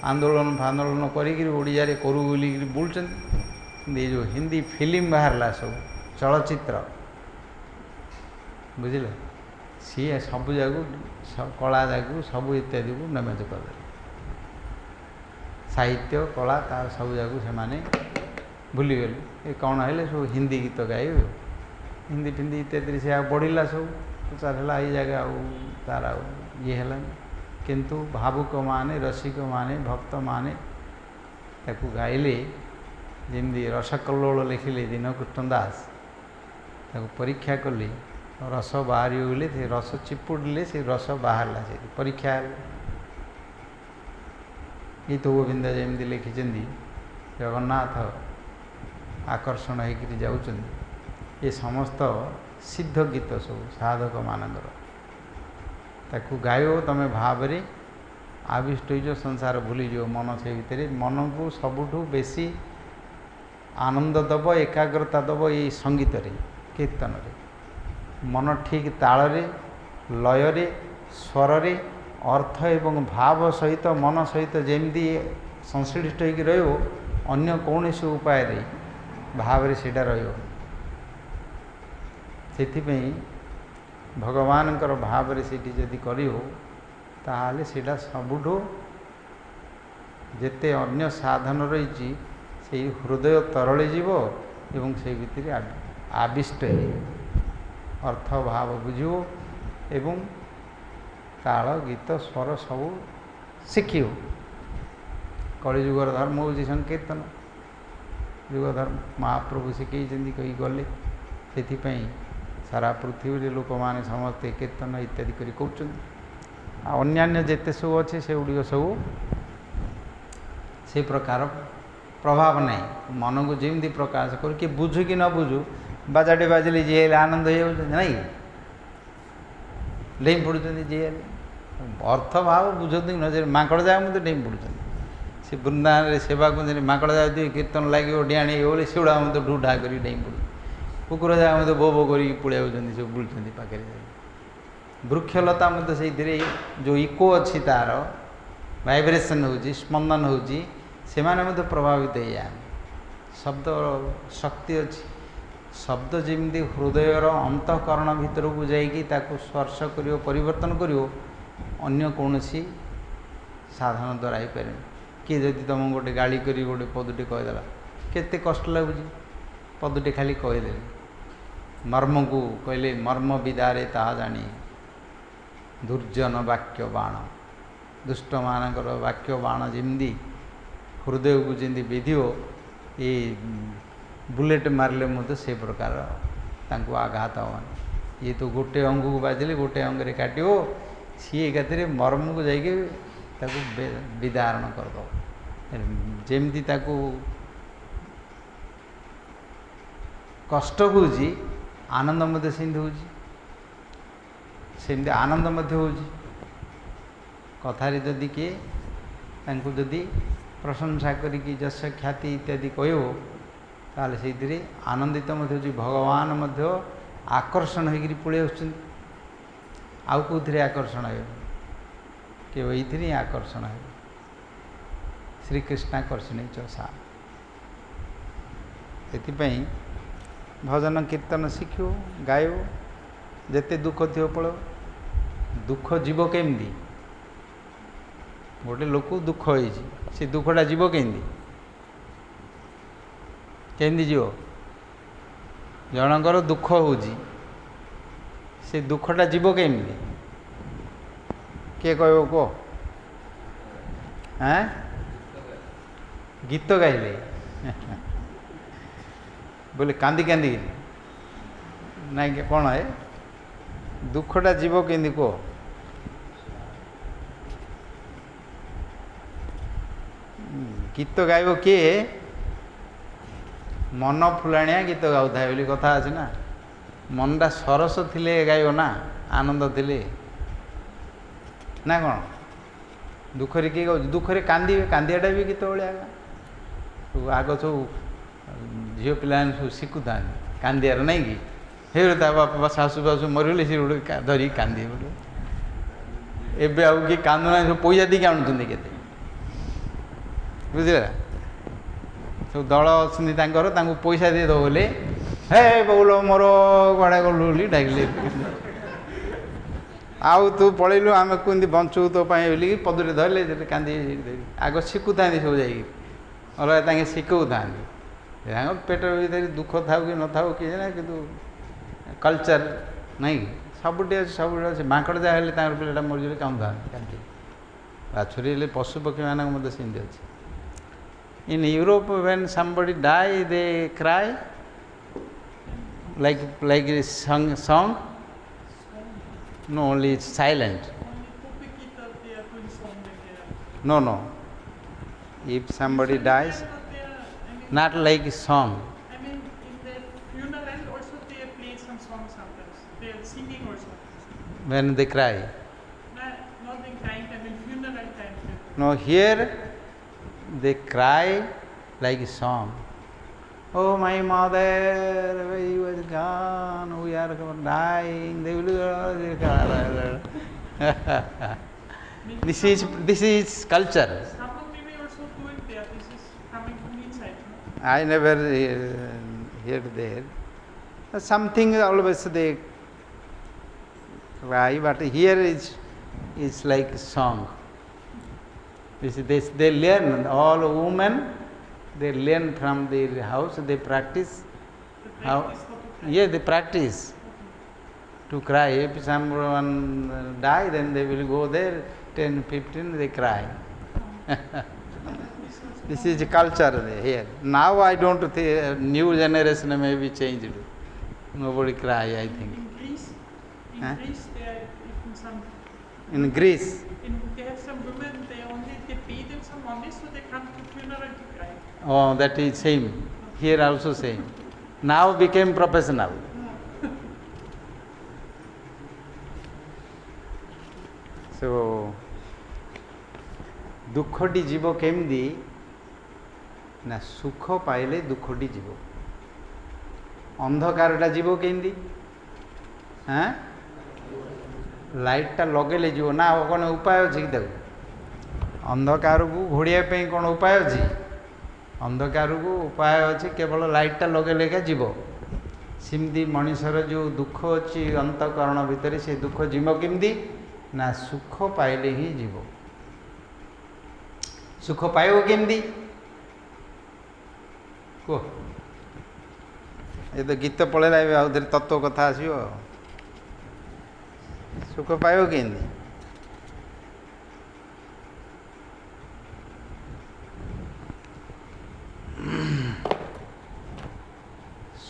आंदोलन फांदोलन करोड़िया करू बोली बुलूँ ये जो हिंदी फिल्म बाहरला सब चलचित्र बुझल सी सब जाक कला जाक सब इत्यादि को डैमेज करदे साहित्य कला तार सब जाक से माने भूलीगले ये कौन है सब हिंदी गीत गाए हिंदी फिंदी इत्यादि से बढ़ला सब प्रचार है ये जगह तार ये है किंतु भावुक माने रसिक माने भक्त माने ताकू गाइले जमी रसकल्लोल लिखिले दीनकृष्ण दास ताकू परीक्षा कली रस बाहर बोले से रस चिपुड़े से रस बाहर से परीक्षा गीत गोविंद जमी लिखिं जगन्नाथ आकर्षण होकर जाऊँ ये समस्त सिद्ध गीत सब साधक मानकर ताकू गायो तमें भाव में आविष्ट हो संसार भूली जो मन से भितर मन को सबुठू बेसी आनंद दब एकाग्रता दब ये संगीत रे कीर्तन रे मन ठीक ताल रे लय रे स्वर रे अर्थ एवं भाव सहित मन सहित जमी संश्लिष्ट होकर रही कौन उपाय रे भाव रे सीटा रही भगवान भाव रे सीटी जदि करी हो ताहले सीटा सबुठू जेते अन्य साधन रही से हृदय तरले जीव एवं से भितर आविष्ट अर्थ भाव बुझो एवं ताल गीत स्वर सब शिखिव कलिजुगर धर्म हूँ संकीर्तन युग धर्म महाप्रभु शिखई कही गले से सारा पृथ्वी लोक मैंने समस्ते कीर्तन इत्यादि कर अन्यान्य जेते सब अच्छे से गुड़ सब से प्रकार प्रभाव नहीं मन को जमी प्रकाश कर कि बुझु कि न बुझु बाजाटे बाजिले जी आनंद हो नहीं डेई पड़ुं जी अर्थ भाव बुझते न माकड़ जाए मत डेई पड़ुं से वृंदावन में सेवा कर माकड़ जाए दिए कीर्तन लगे डियाणी बोले सेगुड़ा मत ढू ढा कर डेई पड़ू कुकुर जाए मत बो बो कर पड़े सब बुलूँ पाखे वृक्षलता मत से जो इको अच्छी तार वाइब्रेशन हो स्पंदन हो से प्रभावित हो शब्द शक्ति अच्छी शब्द जमी हृदयर अंतकरण भितर को जाकि स्पर्श कर परिवर्तन कर अन्य कौन साधन द्वारा हो पारे किए जदि तुम गोटे गाड़ी कर गोटे पदटे कहीदेला केते कष्ट लगुच पदटे खाली कहीदे मर्म को कहले मर्म विदारे ता जानी दुर्जन वाक्य बाण दुष्ट मानकर वाक्य बाण जमी हृदय को जमी विधिव ये बुलेट मारे मत से प्रकार तांको आघात हे ये तो गोटे अंग को बाजिले गोटे अंग काटो सी एकातिर मर्म को जाकि विदारण करद जमी कष्ट हो आनंद मध्य सेमती आनंद मध्य हो कथारे जदि किए जदि प्रशंसा करी जश ख्याति इत्यादि कह ताले से आनंदित भगवान मध्य आकर्षण होकर पड़े आउ कौन आकर्षण हो केवल ये आकर्षण हो श्रीकृष्णाकर्षणी चषा से भजन कीर्तन शिखो गायो जेते दुख थी पड़ दुख जीव केमती गोटे लोक दुख हो से दुखटा जीव केमती केमती जीव जनकर दुख हो से दुखटा जीव केमती किए कह कह हाँ गीत गाइले बोले कांदी कांदी ना कौन है दुखटा जीव केमती कह गीत गाइब किए मन फुलाणिया गीत गाउଥାଏ बोली कथा अच्छे ना मनटा सरस थिले गाइब ना आनंद थिले ना कौन दुखरे किए गाँव दुखरे कांदे कांदियाटा भी गीत भाया आग सब झील पिला सब शिखुता कांदियार नहीं कि हे ता बापा शाशु फाशु मरगले सी गोटे धरिक कांदी गोटे एवं आउ कि कांदुना सब पैसा दी आणुंट के बुझे सब दल अच्छी पैसा दे दो बोले हे बोल मोर कड़े गलु बोली डाकिले आउ तू पलैलु आम कमी बंचू तो बोलिकी पदुटे धरले कांदी आग शिखुता सब जा अलग शिखौता पेटर भीतर दुख था कि न था किए ना कि कल्चर नहीं सबुटे सब माकड़ जहाँ पिलाटा मरीजे कामुता कांदी बाछुरी पशु पक्षी मानक मत सेमती अच्छे In Europe, when somebody die, they cry like a song, No, only it's silent. Only Pupikita, they are doing song like that. No, no. If somebody Usually dies, they are not there, I mean, not like song. I mean, in the funeral also they play some songs sometimes. They are singing also. When they cry. Not in crying time, in funeral time. No, here they cry like a song. Oh, my mother, he was gone, we are dying. They will. This is culture. Someone may be also doing there. This is coming from inside. No? I never heard there. Something always they cry, but here is like a song. They learn, all women, they learn from their house, they practice. The How? practice how to cry. Yeah, they practice to cry. If someone die, then they will go there, 10, 15, they cry. This is the culture here. Now I don't think, new generation may be changed. Nobody cry, I think. In Greece, they are in some. In Greece, They have some women. They pay them some money, so they come to funeral to cry. oh, that is same. Here also same. Now became professional. So, ଦୁଃଖଟି ଯିବ କେମିତି ନା ସୁଖ ପାଇଲେ ଦୁଃଖଟି ଯିବ। ଅନ୍ଧକାରଟା ଯିବ କେମିତି? ହାଁ, ଲାଇଟ୍ଟା ଲଗେଇଲେ ଯିବ ନା ଆଉ କ'ଣ ଉପାୟ ଅଛି କି ତାକୁ? ଅନ୍ଧକାରକୁ ଘୋଡ଼ିବା ପାଇଁ କ'ଣ ଉପାୟ ଅଛି? ଅନ୍ଧକାରକୁ ଉପାୟ ଅଛି, କେବଳ ଲାଇଟ୍ଟା ଲଗେଇଲେ ଏକା ଯିବ। ସେମିତି ମଣିଷର ଯେଉଁ ଦୁଃଖ ଅଛି ଅନ୍ତଃକରଣ ଭିତରେ, ସେ ଦୁଃଖ ଯିବ କେମିତି ନା ସୁଖ ପାଇଲେ ହିଁ ଯିବ। ସୁଖ ପାଇବ କେମିତି କୁହ? ଏ ତ ଗୀତ ପଳେଇଲା, ଏବେ ଆଉ ଥରେ ତତ୍ତ୍ୱ କଥା ଆସିବ। ସୁଖ ପାଇବ କେମିତି?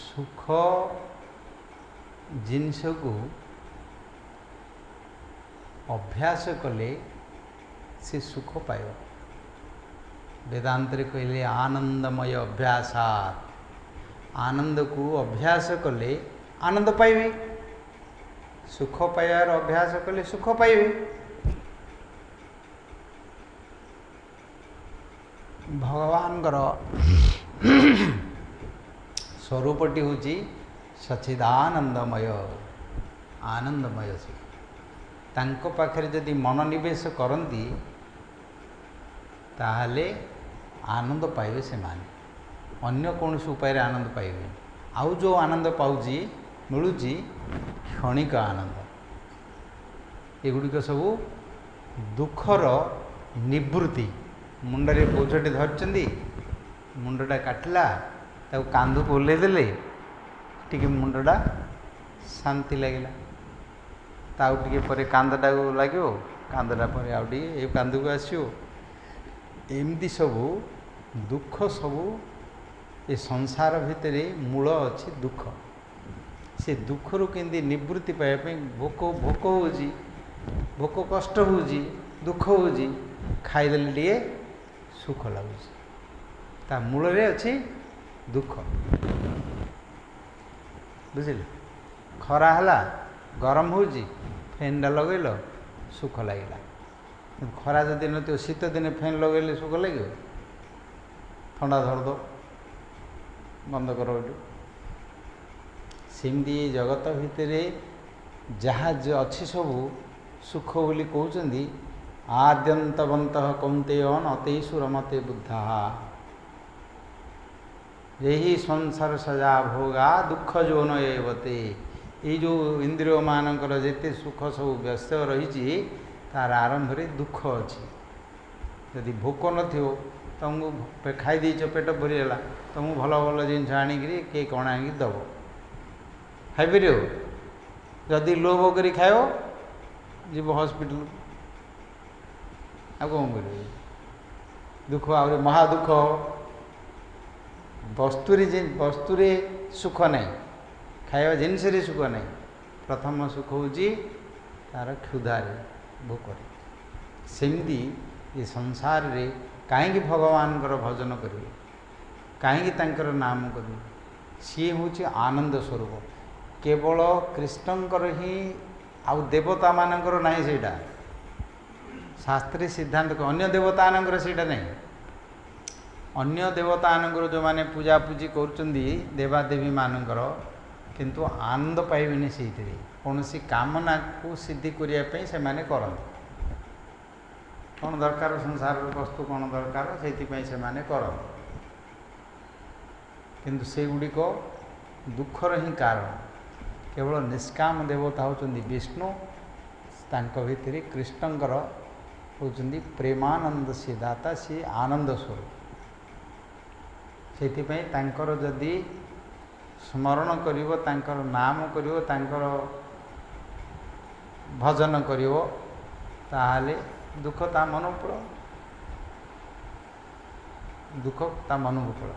ସୁଖ ଜିନିଷକୁ ଅଭ୍ୟାସ କଲେ ସେ ସୁଖ ପାଇବ। ବେଦାନ୍ତରେ କହିଲେ ଆନନ୍ଦମୟ ଅଭ୍ୟାସାତ୍, ଆନନ୍ଦକୁ ଅଭ୍ୟାସ କଲେ ଆନନ୍ଦ ପାଇବେ। ସୁଖ ପାଇବାର ଅଭ୍ୟାସ କଲେ ସୁଖ ପାଇବେ। ଭଗବାନଙ୍କର ସ୍ୱରୂପଟି ହେଉଛି ସଚ୍ଚିଦାନନ୍ଦମୟ, ଆନନ୍ଦମୟ ସେ। ତାଙ୍କ ପାଖରେ ଯଦି ମନୋନିବେଶ କରନ୍ତି ତାହେଲେ ଆନନ୍ଦ ପାଇବେ ସେମାନେ। ଅନ୍ୟ କୌଣସି ଉପାୟରେ ଆନନ୍ଦ ପାଇବେନି। ଆଉ ଯେଉଁ ଆନନ୍ଦ ମିଳୁଛି କ୍ଷଣିକ ଆନନ୍ଦ। ଏଗୁଡ଼ିକ ସବୁ ଦୁଃଖର ନିବୃତ୍ତି। ମୁଣ୍ଡରେ ବୋଝଟି ଧରିଛନ୍ତି, ମୁଣ୍ଡଟା କାଟିଲା, ତାକୁ କାନ୍ଧକୁ ଓହ୍ଲେଇ ଦେଲେ ଟିକେ ମୁଣ୍ଡଟା ଶାନ୍ତି ଲାଗିଲା। ତା ଆଉ ଟିକେ ପରେ କାନ୍ଧଟାକୁ ଲାଗିବ, କାନ୍ଧଟା ପରେ ଆଉ ଟିକେ ଏ କାନ୍ଧକୁ ଆସିବ। ଏମିତି ସବୁ ଦୁଃଖ, ସବୁ ଏ ସଂସାର ଭିତରେ ମୂଳ ଅଛି ଦୁଃଖ। ସେ ଦୁଃଖରୁ କେମିତି ନିବୃତ୍ତି ପାଇବା ପାଇଁ ଭୋକ ହେଉଛି, ଭୋକ କଷ୍ଟ ହେଉଛି, ଦୁଃଖ ହେଉଛି, ଖାଇଦେଲେ ଟିକେ ସୁଖ ଲାଗୁଛି। ତା ମୂଳରେ ଅଛି ଦୁଃଖ। ବୁଝିଲେ? ଖରା ହେଲା, ଗରମ ହେଉଛି, ଫ୍ୟାନ୍ଟା ଲଗେଇଲ, ସୁଖ ଲାଗିଲା। ଖରା ଯଦି ନଥିବ, ଶୀତ ଦିନେ ଫ୍ୟାନ୍ ଲଗେଇଲେ ସୁଖ ଲାଗିବ? ଥଣ୍ଡା ଧରିଦେବ, ବନ୍ଦ କର ଏଠୁ। ସେମିତି ଏ ଜଗତ ଭିତରେ ଯାହା ଅଛି ସବୁ ସୁଖ ବୋଲି କହୁଛନ୍ତି। ଆଦ୍ୟନ୍ତବନ୍ତଃ କୌନ୍ତେୟ ନତେଷୁ ରମତେ ବୁଦ୍ଧାଃ। ଏହି ସଂସାର ସଜା ଭୋଗା ଦୁଃଖ ଯୌନ ଏବତେ। ଏଇ ଯେଉଁ ଇନ୍ଦ୍ରିୟମାନଙ୍କର ଯେତେ ସୁଖ ସବୁ ବ୍ୟସ୍ତ ରହିଛି, ତାର ଆରମ୍ଭରେ ଦୁଃଖ ଅଛି। ଯଦି ଭୋକ ନଥିବ, ତୁମକୁ ଖାଇ ଦେଇଛ, ପେଟ ଭରିଗଲା, ତୁମକୁ ଭଲ ଭଲ ଜିନିଷ ଆଣିକିରି କିଏ କ'ଣ ଆଣିକି ଦେବ, ଖାଇପାରିବ? ଯଦି ଲୋଭ କରି ଖାଇବ, ଯିବ ହସ୍ପିଟାଲକୁ, ଆଉ କ'ଣ କରିବ? ଦୁଃଖ ଆହୁରି ମହାଦୁଃଖ। ବସ୍ତୁରେ ସୁଖ ନାହିଁ, ଖାଇବା ଜିନିଷରେ ସୁଖ ନାହିଁ। ପ୍ରଥମ ସୁଖ ହେଉଛି तार क्षुधारे भोकरे सेमती ये संसार रे कहीं भगवान भजन करेंगे कहीं नाम करेंगे सी हूँ आनंद स्वरूप केवल कृष्णकर ही आउ देवता मानकर नहीं सेटा शास्त्री सिद्धांत को अन्य देवता मानकर सेटा नहीं अन्य देवता मानकर जो माने पूजा पूजी करुचंदी देवादेवी मानकर किंतु आनंद पाइबेनि से कौन सी कामना को सिद्धि करने से माने करते कौन दरकार संसार वस्तु कौन दरकार से माने करते किंतु से गुड़िक दुखर ही कारण केवल निष्काम देवता होचंदी विष्णु तांको भितरी कृष्णकर होचंदी प्रेमानंद से दाता सी आनंद स्वरूप से तांकर जदि स्मरण करिवो तांकर नाम करिवो तांकर भजन करिवो ताहाले दुख ता मन पड़ दुख ता मन पड़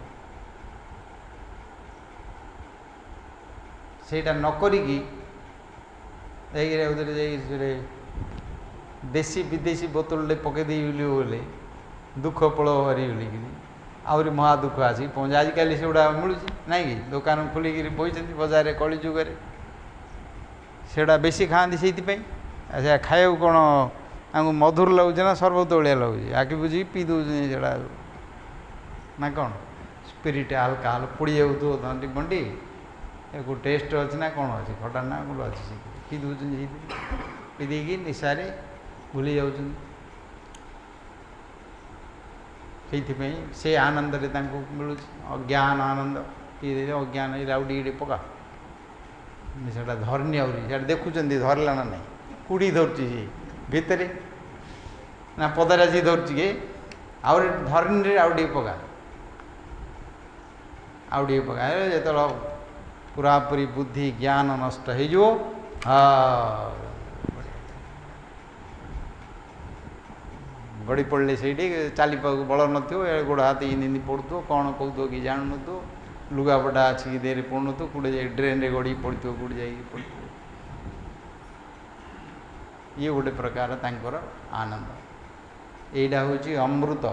सेटा न करिकी उधर देशी विदेशी बोतल पकई बोले दुख पड़ हरी बोलिकी आहरी महा दुख आसी पहुँच आजिकल से गुड़ा मिलूँ ना कि दुकान खोलिकी बही बजार कली जुगे सेटा बेसी खाती से अच्छा खाया कौन आमको मधुर लगुच ना सरबत भाया लगुच आखि बुझी पी दौरान सेटा ना कौन स्पिरिट हल्का हल्का पोड़ी जाऊ तंटी बंटी को टेस्ट अच्छी ना कौन अच्छी खटा ना गुल अच्छी पी दौरान पी देकी निशारे भूली जाऊँ से आनंद रे मिलूँ अज्ञान आनंद पी अज्ञान आउटे पका से धरनी आउरी देखुं धरला ना नहीं कुड़ी धरती भितर ना पदार आसी धरती के आउरी धरनी आउटे पका आउटे पका जो पूरापूरी बुद्धि ज्ञान नष्ट हो गड़ी पड़े से चली बल न गोड़ हाथ इन पड़ू कौन कौथ कि जानू नु लुगापटा अच्छी देर पड़ू कूड़े जा ड्रेन रे गड़ी पड़ो कूड़े जा ये गोटे प्रकार तांकर आनंद यहीटा हूँ अमृत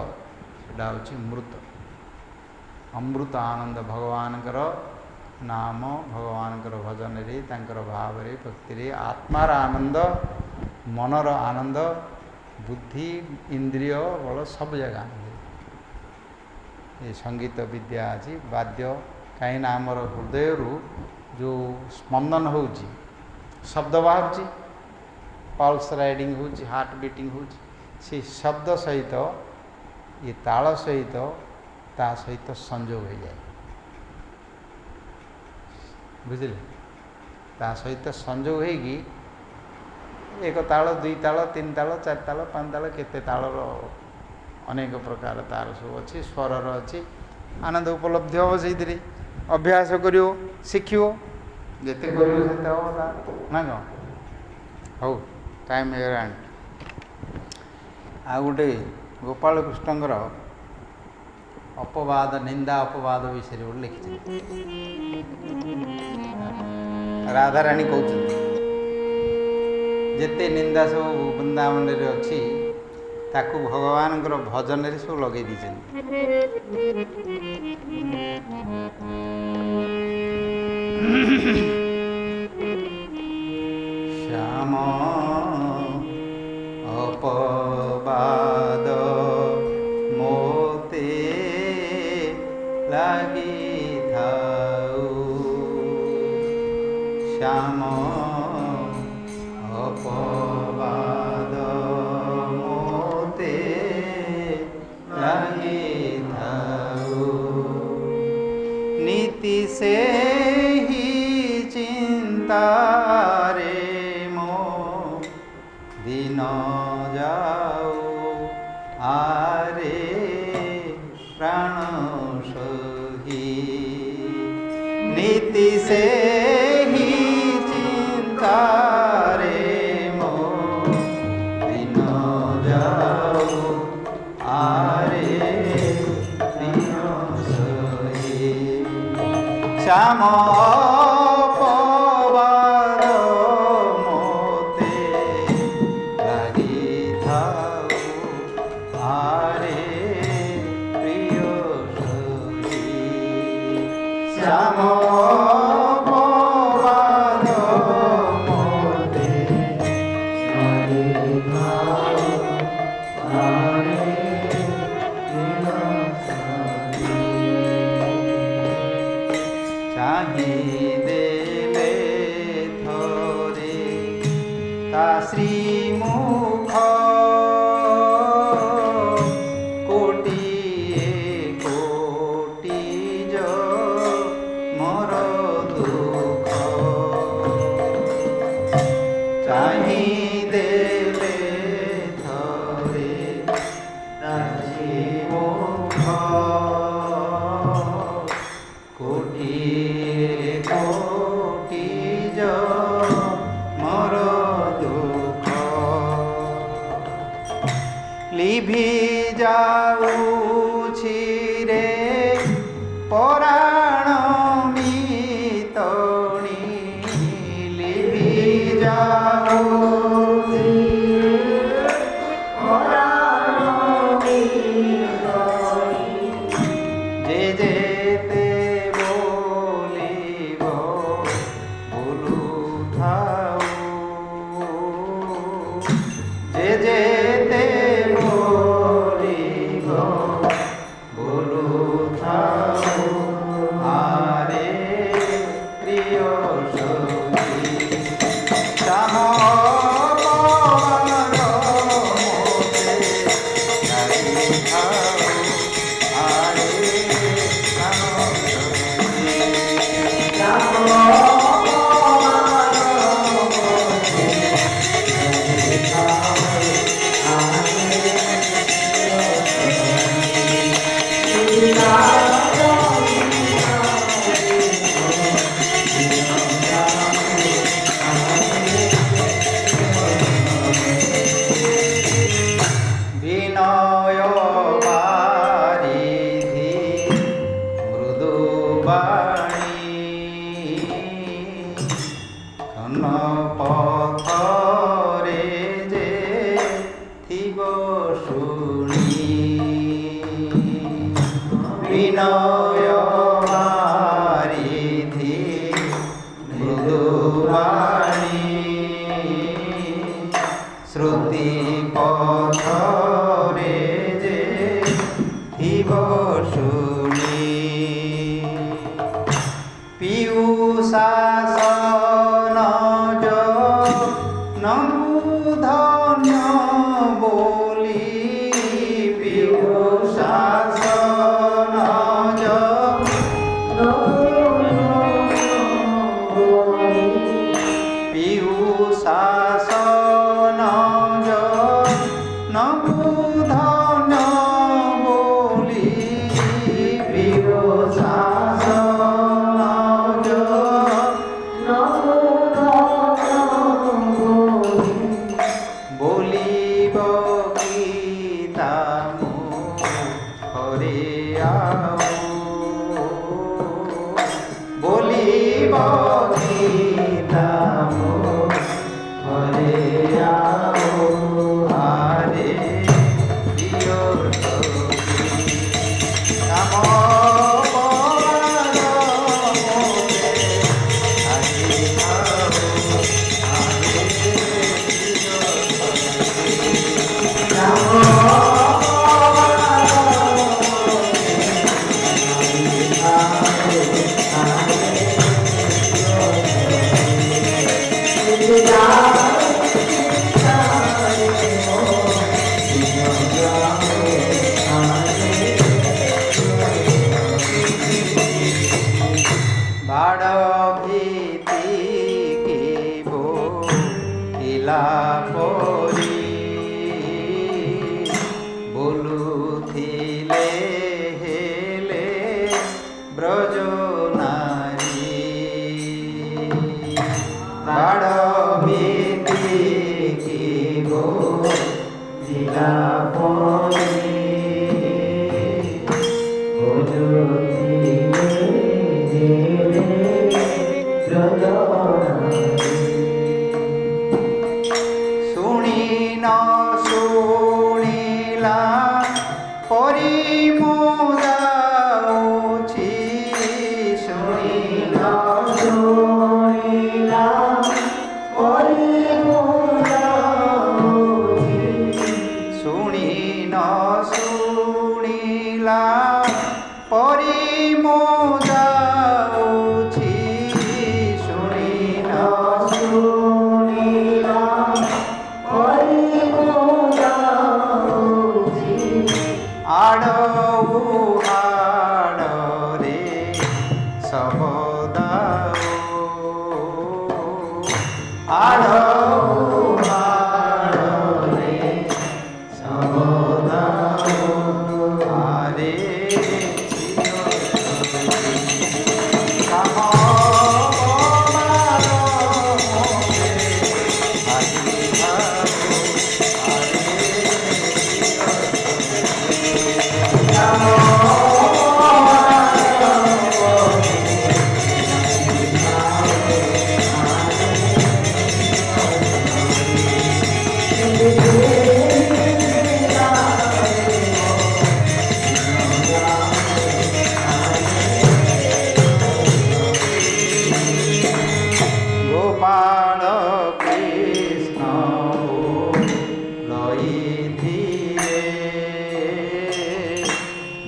सेटा हूँ मृत अमृत आनंद भगवान नाम भगवान भजन रे तांकर भाव रे भक्ति रे आत्मार आनंद मनर आनंद बुद्धि इंद्रिय बल सब जगह ये संगीत विद्या अच्छी वाद्य कहीं आमर हृदय जो स्पंदन हो शब्द बाहर पल्स राइडिंग हो हार्ट बीटिंग हो शब्द सहित ये ताल सहित ता सहित संजोग हो जाए बुझे ता सहित संजोग होगी एक ताल दुई ताल तीन ताल चार ताल पांच ताल केते तालर अनेक प्रकार तार सब अच्छी स्वरर अच्छी आनंद उपलब्धि हम से अभ्यास कर शिखो जिते कर ना कौन हौ टाइम आ गोटे गोपाल कृष्णकर अपवाद निंदा अपवाद विषय गोटे लिखी राधाराणी कहते जिते निंदा सब वृंदावन रे अच्छी ताकू भगवान भजन रे सब लगे दीजिए श्याम अपवाद मोते लगी थाऊ श्याम अपवाद मोते लगी थाऊ नीति से ही चिंता रे मो दिन जाओ आरे प्राण सही नीति से ही चिंता रे मो दिन जाओ आरे प्राण सही श्याम अपवाद मोते শ্যাম পবন মতে চাহি দেলে থরে তা শ্রীমুখ কোটিয়ে কোটি মোর দুঃখ চাহি দেলে থরে তা শ্রীমুখ কোটিয়ে কোটি মোর দুঃখ লিভি যাউছি রে পরাণ মিতণি লিভি যাউছি যে যেতে বলিব বলু থাও যে যেতে বলিব বলু থাও আরে প্রিয় সখী শ্যাম পবন মতে গাই থাও আরে শ্যাম বিনয় বারিধি মৃদু বাণী ঘন পথরে যে থিব শুনি বিনয় বারিধি মৃদু বাণী শ্রুতি পথরে যে থিব শুনি পিয়ুষাসন ধন্য বলি পিয়ুষাসন পিয়ুষাসন ধন্য বলি পিয়ুষাসন বলিব কি তামু হরে আও বলিব কি তামু হরে আও আরে প্রিয় সখী শ্যাম পবন মতে গাই থাও আরে প্রিয় বাড় ভীতি কিব ইলা পরি বলুথিলে হেলে ব্রজ নারী বাড় ভীতি কিব ইলা পরি শুনি ন শুনিলা পরি মোদাউছি শুনি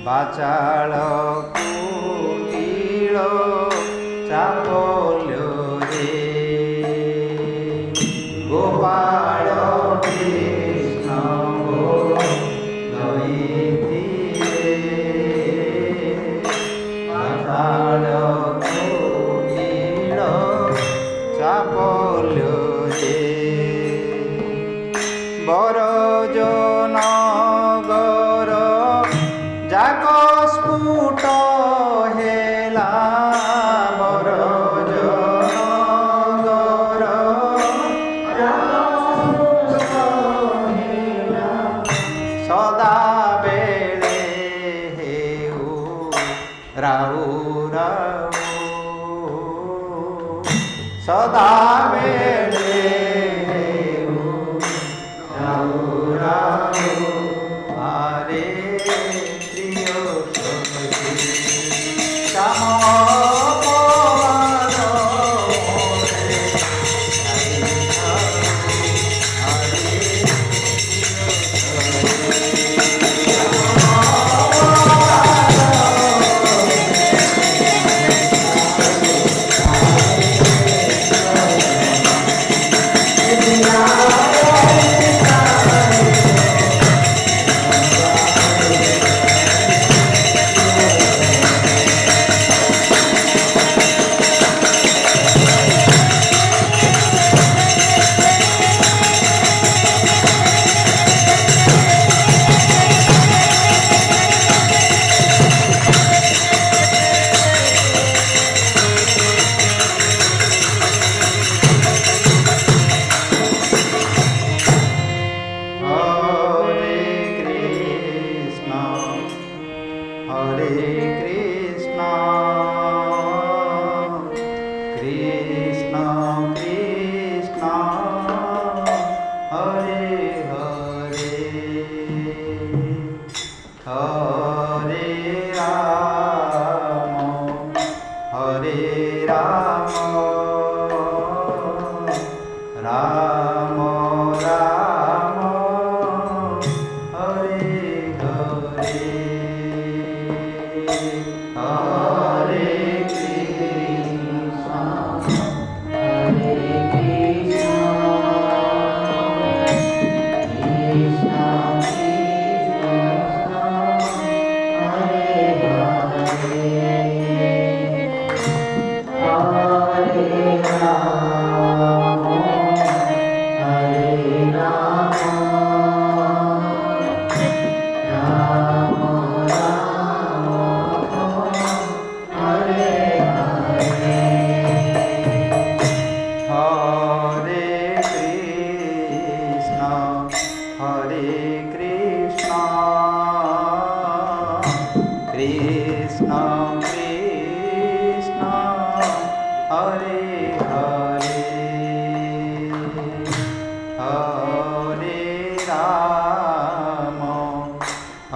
बाचाळ कुटीळ चापोल्यो रे गोपाळ कृष्ण बाचाळ कुटीळ चापोल्यो रे बरजन जाक स्फुट हेला बरजनगर सदा बेले हेउ राहु राहु सदा बेले हेउ राहु राहु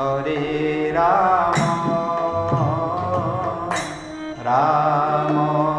हरे राम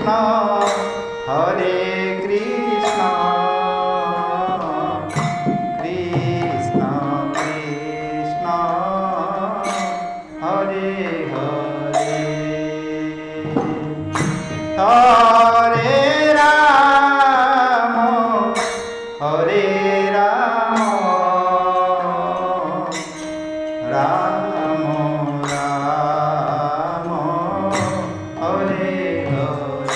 कृष्ण हरे कृष्ण कृष्ण कृष्ण हरे हरे हरे राम हरे राम राम राम हरे हरे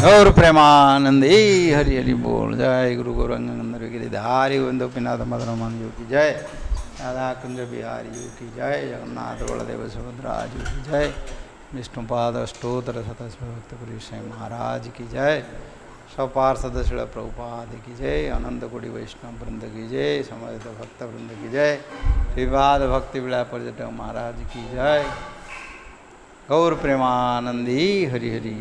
और प्रेमानंदी हरि हरि बोल। जय गुरु गौरंग गिरिधारी गोविंद गोपीनाथ मदन मोहन जी की जय। राधा कुंज बिहारी जी की जय। जगन्नाथ बलदेव सुभद्रा जी की जय। विष्णुपाद अष्टोत्तर शतभक्तपुरी श्री महाराज की जय। सब पार्षद शिल प्रभुपाद की जय। अनंत कोटि वैष्णव वृंद की जय। समस्त भक्त वृंद की जय। विवाद भक्ति विड़ा पर्यटक महाराज की जय। गौर प्रेमानंदी हरि हरि।